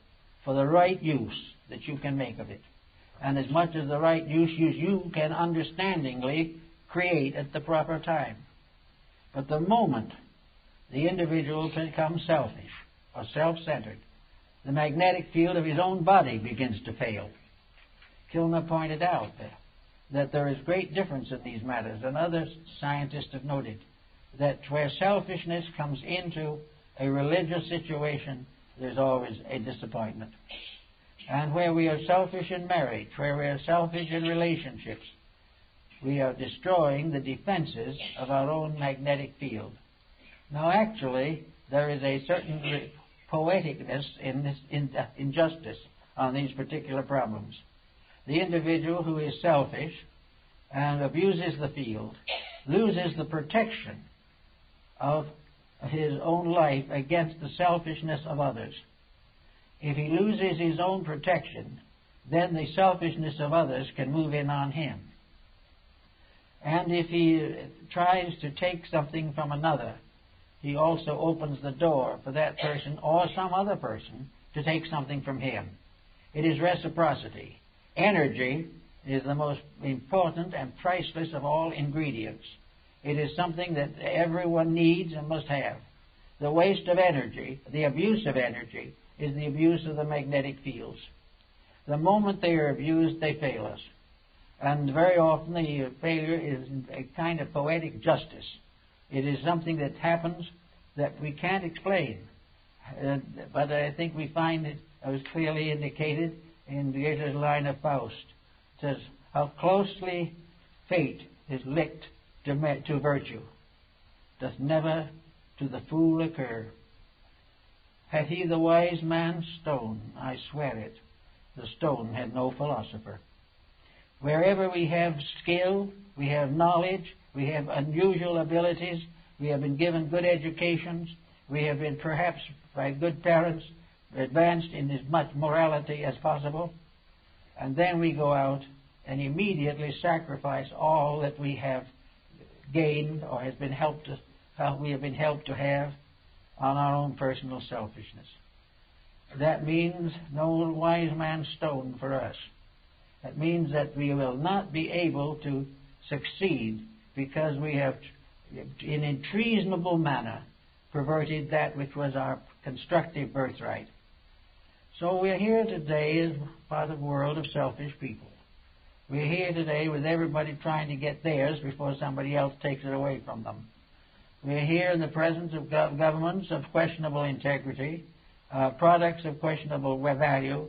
for the right use that you can make of it. And as much as the right use you can understandingly create at the proper time. But the moment the individual becomes selfish or self-centered, the magnetic field of his own body begins to fail. Kilmer pointed out that there is great difference in these matters, and other scientists have noted that where selfishness comes into a religious situation, there's always a disappointment. And where we are selfish in marriage, where we are selfish in relationships, we are destroying the defenses of our own magnetic field. Now, actually, there is a certain poeticness in this injustice on these particular problems. The individual who is selfish and abuses the field loses the protection of his own life against the selfishness of others. If he loses his own protection, then the selfishness of others can move in on him. And if he tries to take something from another, he also opens the door for that person or some other person to take something from him. It is reciprocity. Energy is the most important and priceless of all ingredients. It is something that everyone needs and must have. The waste of energy, the abuse of energy, is the abuse of the magnetic fields. The moment they are abused, they fail us. And very often the failure is a kind of poetic justice. It is something that happens that we can't explain. But I think we find it was clearly indicated in Goethe's line of Faust. It says, how closely fate is linked to virtue, doth never to the fool occur. Had he the wise man's stone, I swear it, the stone had no philosopher. Wherever we have skill, we have knowledge, we have unusual abilities, we have been given good educations, we have been perhaps by good parents advanced in as much morality as possible, and then we go out and immediately sacrifice all that we have gained or has been helped to, we have been helped to have on our own personal selfishness. That means no wise man's stone for us. That means that we will not be able to succeed because we have, in a treasonable manner, perverted that which was our constructive birthright. So we're here today as part of a world of selfish people. We're here today with everybody trying to get theirs before somebody else takes it away from them. We're here in the presence of governments of questionable integrity, products of questionable value,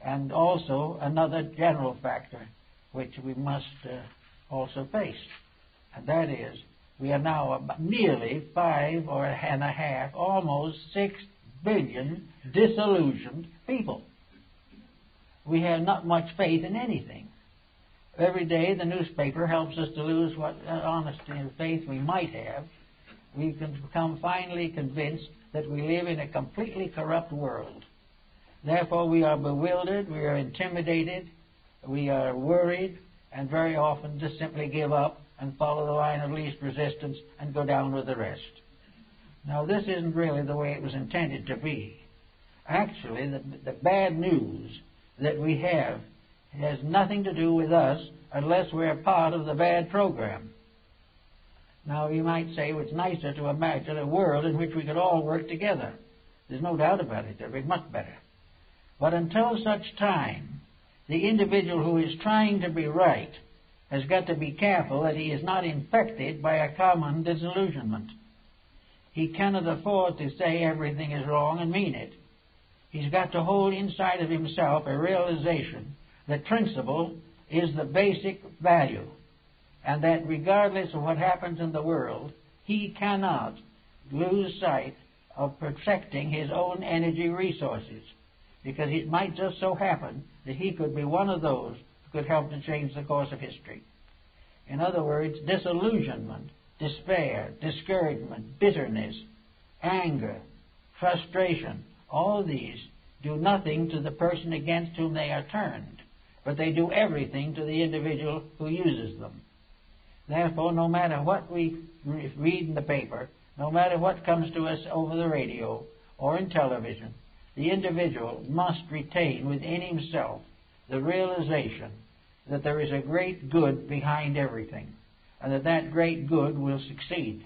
and also another general factor which we must also face. And that is, we are now nearly 5.5, almost 6 billion disillusioned people. We have not much faith in anything. Every day the newspaper helps us to lose what honesty and faith we might have. We can become finally convinced that we live in a completely corrupt world. Therefore we are bewildered, we are intimidated, we are worried, and very often just simply give up and follow the line of least resistance and go down with the rest. Now this isn't really the way it was intended to be. Actually, the bad news that we have has nothing to do with us unless we're part of the bad program. Now you might say, well, it's nicer to imagine a world in which we could all work together. There's no doubt about it. It would be much better. But until such time, the individual who is trying to be right has got to be careful that he is not infected by a common disillusionment. He cannot afford to say everything is wrong and mean it. He's got to hold inside of himself a realization that principle is the basic value, and that regardless of what happens in the world, he cannot lose sight of protecting his own energy resources, because it might just so happen that he could be one of those who could help to change the course of history. In other words, disillusionment, despair, discouragement, bitterness, anger, frustration, all these do nothing to the person against whom they are turned, but they do everything to the individual who uses them. Therefore, no matter what we read in the paper, no matter what comes to us over the radio or in television, the individual must retain within himself the realization that there is a great good behind everything, and that that great good will succeed,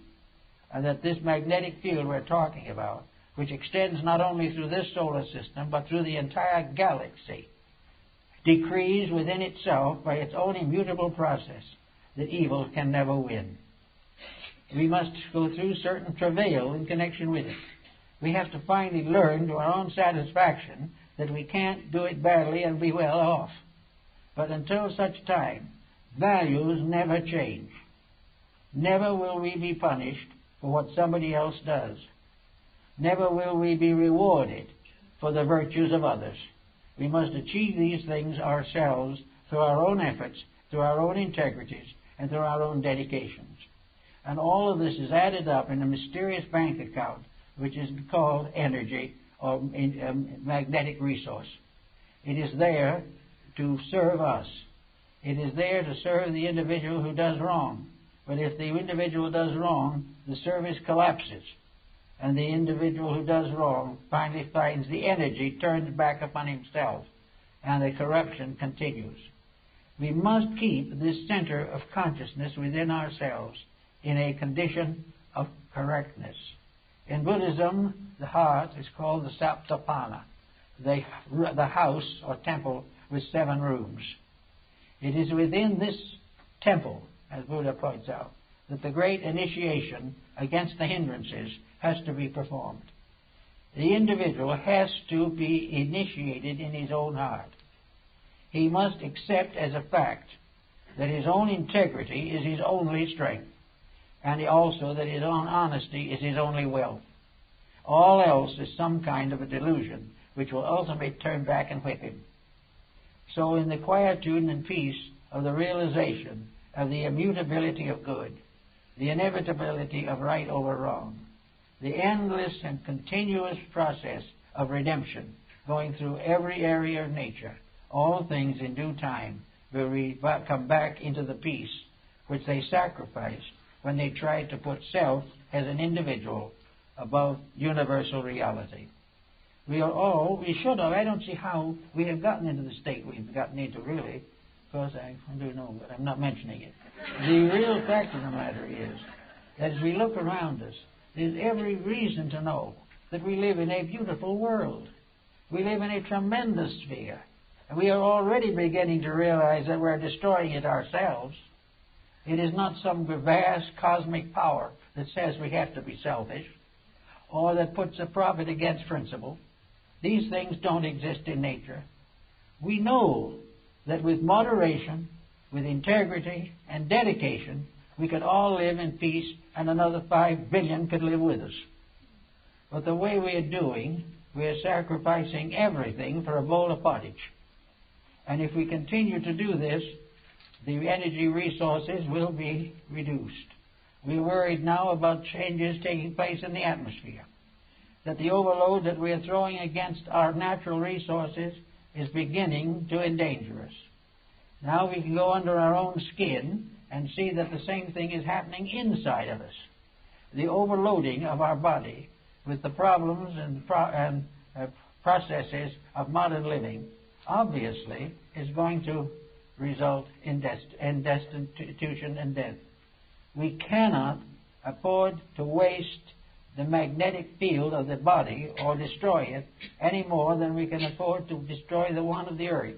and that this magnetic field we're talking about, which extends not only through this solar system, but through the entire galaxy, decrees within itself by its own immutable process that evil can never win. We must go through certain travail in connection with it. We have to finally learn to our own satisfaction that we can't do it badly and be well off. But until such time, values never change. Never will we be punished for what somebody else does. Never will we be rewarded for the virtues of others. We must achieve these things ourselves through our own efforts, through our own integrities, and through our own dedications. And all of this is added up in a mysterious bank account, which is called energy or magnetic resource. It is there to serve us. It is there to serve the individual who does wrong. But if the individual does wrong, the service collapses. And the individual who does wrong finally finds the energy turns back upon himself, and the corruption continues. We must keep this center of consciousness within ourselves in a condition of correctness. In Buddhism, the heart is called the Saptapana, the house or temple with 7 rooms. It is within this temple, as Buddha points out, that the great initiation against the hindrances has to be performed. The individual has to be initiated in his own heart. He must accept as a fact that his own integrity is his only strength, and also that his own honesty is his only wealth. All else is some kind of a delusion which will ultimately turn back and whip him. So in the quietude and peace of the realization of the immutability of good, the inevitability of right over wrong, the endless and continuous process of redemption going through every area of nature, all things in due time will come back into the peace which they sacrificed when they tried to put self as an individual above universal reality. We should have. I don't see how we have gotten into the state we've gotten into, really. Of course, I do know, but I'm not mentioning it. The real fact of the matter is that as we look around us, there's every reason to know that we live in a beautiful world. We live in a tremendous sphere. And we are already beginning to realize that we're destroying it ourselves. It is not some vast cosmic power that says we have to be selfish or that puts a profit against principle. These things don't exist in nature. We know that with moderation, with integrity and dedication, we could all live in peace and another 5 billion could live with us. But the way we are doing, we are sacrificing everything for a bowl of pottage. And if we continue to do this, the energy resources will be reduced. We're worried now about changes taking place in the atmosphere, that the overload that we are throwing against our natural resources is beginning to endanger us. Now we can go under our own skin and see that the same thing is happening inside of us. The overloading of our body with the problems and processes of modern living obviously is going to result in destitution and death. We cannot afford to waste the magnetic field of the body or destroy it any more than we can afford to destroy the one of the earth.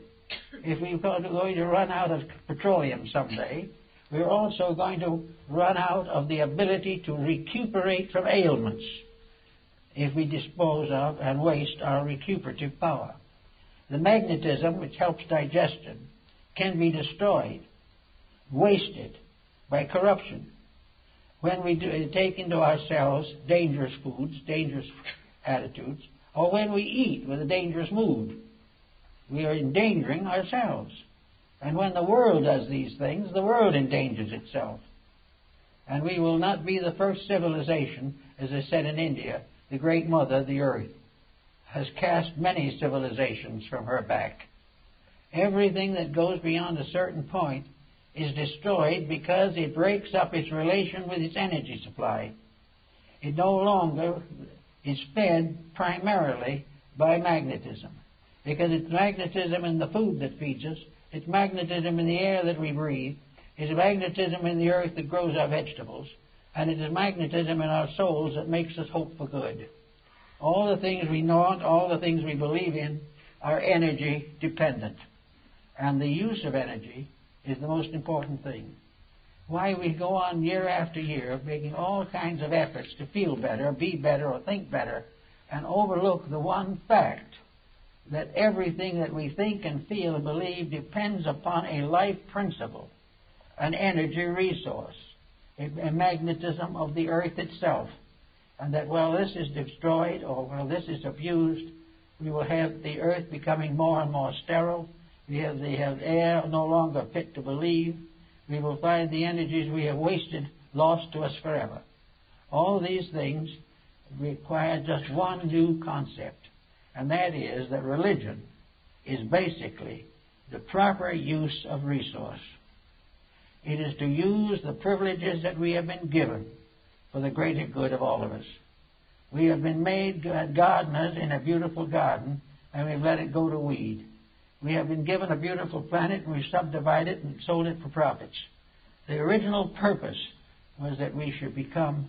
If we're going to run out of petroleum someday, we're also going to run out of the ability to recuperate from ailments if we dispose of and waste our recuperative power. The magnetism which helps digestion can be destroyed, wasted by corruption. When we take into ourselves dangerous foods, dangerous attitudes, or when we eat with a dangerous mood, we are endangering ourselves. And when the world does these things, the world endangers itself. And we will not be the first civilization, as I said in India, the great mother, the earth, has cast many civilizations from her back. Everything that goes beyond a certain point is destroyed because it breaks up its relation with its energy supply. It no longer is fed primarily by magnetism, because it's magnetism in the food that feeds us, it's magnetism in the air that we breathe, it's magnetism in the earth that grows our vegetables, and it is magnetism in our souls that makes us hope for good. All the things we want, all the things we believe in, are energy dependent. And the use of energy is the most important thing. Why we go on year after year making all kinds of efforts to feel better, be better, or think better, and overlook the one fact that everything that we think and feel and believe depends upon a life principle, an energy resource, a magnetism of the earth itself. And that while this is destroyed or while this is abused, we will have the earth becoming more and more sterile. We have air no longer fit to believe. We will find the energies we have wasted lost to us forever. All these things require just one new concept, and that is that religion is basically the proper use of resource. It is to use the privileges that we have been given for the greater good of all of us. We have been made gardeners in a beautiful garden, and we've let it go to weed. We have been given a beautiful planet, and we've subdivided it and sold it for profits. The original purpose was that we should become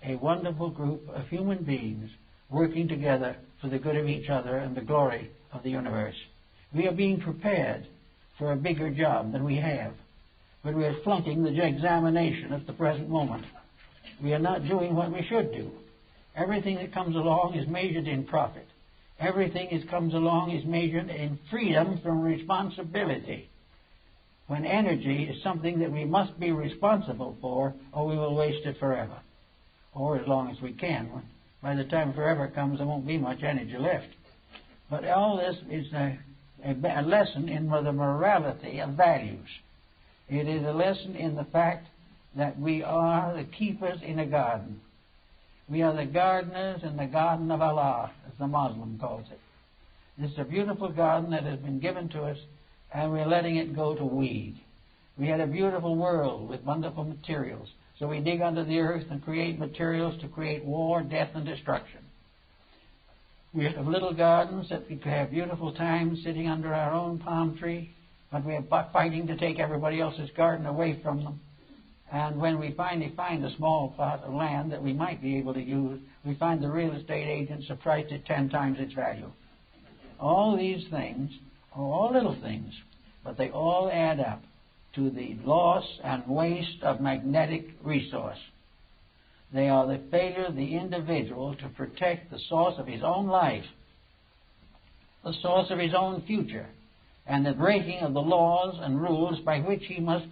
a wonderful group of human beings working together for the good of each other and the glory of the universe. We are being prepared for a bigger job than we have, but we are flunking the examination at the present moment. We are not doing what we should do. Everything that comes along is measured in profit. Everything that comes along is measured in freedom from responsibility, when energy is something that we must be responsible for, or we will waste it forever, or as long as we can. By the time forever comes, there won't be much energy left. But all this is a lesson in the morality of values. It is a lesson in the fact that we are the keepers in a garden. We are the gardeners in the garden of Allah, as the Muslim calls it. This is a beautiful garden that has been given to us, and we're letting it go to weed. We had a beautiful world with wonderful materials, so we dig under the earth and create materials to create war, death, and destruction. We have little gardens that we could have beautiful times sitting under our own palm tree, but we are fighting to take everybody else's garden away from them. And when we finally find a small plot of land that we might be able to use, we find the real estate agents have priced it 10 times its value. All these things are all little things, but they all add up to the loss and waste of magnetic resource. They are the failure of the individual to protect the source of his own life, the source of his own future, and the breaking of the laws and rules by which he must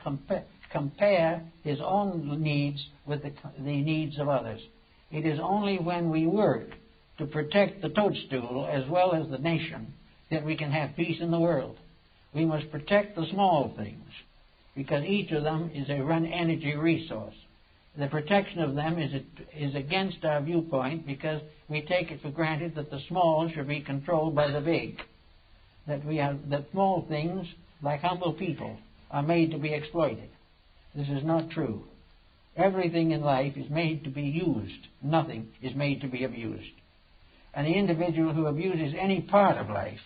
compare his own needs with the needs of others. It is only when we work to protect the toadstool as well as the nation that we can have peace in the world. We must protect the small things, because each of them is a energy resource. The protection of them is against our viewpoint, because we take it for granted that the small should be controlled by the big. That small things, like humble people, are made to be exploited. This is not true. Everything in life is made to be used. Nothing is made to be abused. And the individual who abuses any part of life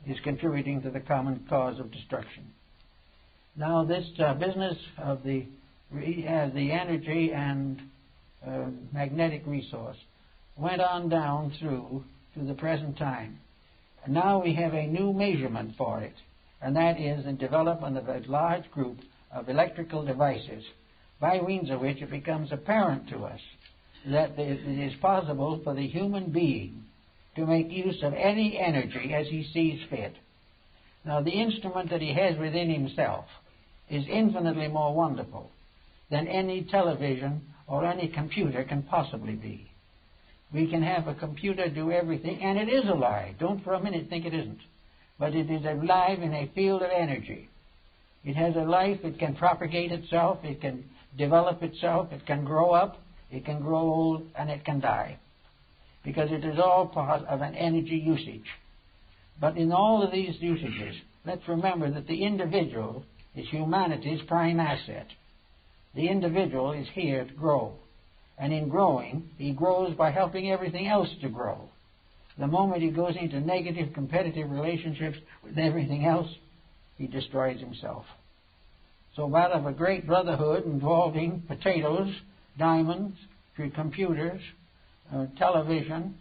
is contributing to the common cause of destruction. Now, this business of the energy and magnetic resource went on down through to the present time. And now we have a new measurement for it, and that is the development of a large group of electrical devices, by means of which it becomes apparent to us that it is possible for the human being to make use of any energy as he sees fit. Now, the instrument that he has within himself is infinitely more wonderful than any television or any computer can possibly be. We can have a computer do everything, and it is alive. Don't for a minute think it isn't. But it is alive in a field of energy. It has a life. It can propagate itself. It can develop itself. It can grow up. It can grow old, and it can die. because it is all part of an energy usage. But in all of these usages, let's remember that the individual is humanity's prime asset. The individual is here to grow. And in growing, he grows by helping everything else to grow. The moment he goes into negative competitive relationships with everything else, he destroys himself. So out of a great brotherhood involving potatoes, diamonds, computers, television,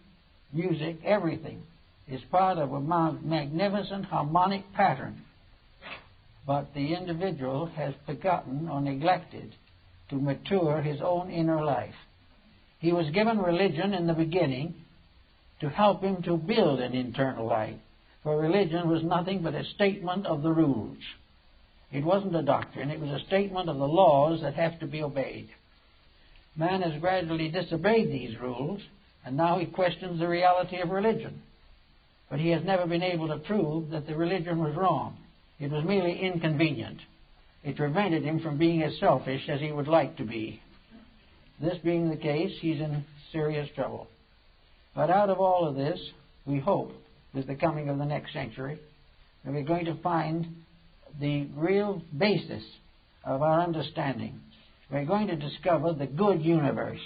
music, everything is part of a magnificent harmonic pattern. But the individual has forgotten or neglected to mature his own inner life. He was given religion in the beginning to help him to build an internal life, for religion was nothing but a statement of the rules. It wasn't a doctrine, it was a statement of the laws that have to be obeyed. Man has gradually disobeyed these rules, and now he questions the reality of religion. But he has never been able to prove that the religion was wrong. It was merely inconvenient. It prevented him from being as selfish as he would like to be. This being the case, he's in serious trouble. But out of all of this, we hope, with the coming of the next century, that we're going to find the real basis of our understanding. We're going to discover the good universe,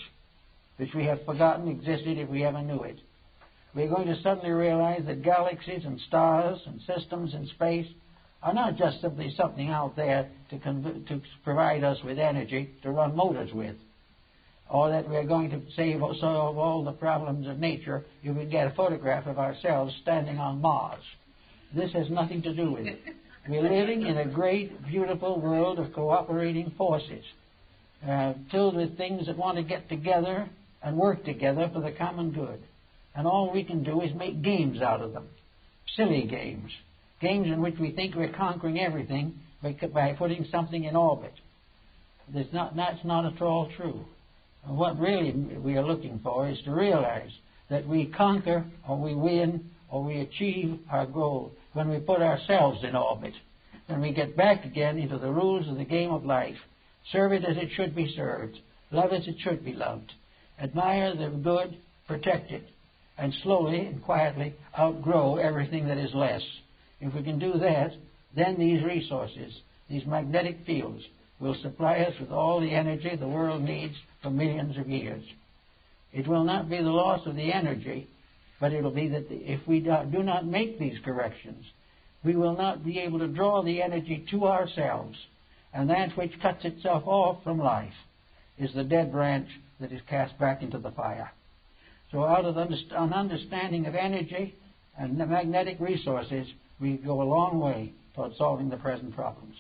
which we have forgotten existed if we ever knew it. We're going to suddenly realize that galaxies and stars and systems in space are not just simply something out there to provide us with energy to run motors with, or that we're going to solve all the problems of nature if we get a photograph of ourselves standing on Mars. This has nothing to do with it. We're living in a great, beautiful world of cooperating forces, filled with things that want to get together and work together for the common good. And all we can do is make games out of them, silly games, games in which we think we're conquering everything by putting something in orbit. That's not at all true. What really we are looking for is to realize that we conquer or we win or we achieve our goal when we put ourselves in orbit, when we get back again into the rules of the game of life, serve it as it should be served, love as it should be loved, admire the good, protect it, and slowly and quietly outgrow everything that is less. If we can do that, then these resources, these magnetic fields, will supply us with all the energy the world needs for millions of years. It will not be the loss of the energy, but it will be that if we do not make these corrections, we will not be able to draw the energy to ourselves, and that which cuts itself off from life is the dead branch that is cast back into the fire. So out of an understanding of energy and the magnetic resources, we go a long way toward solving the present problems.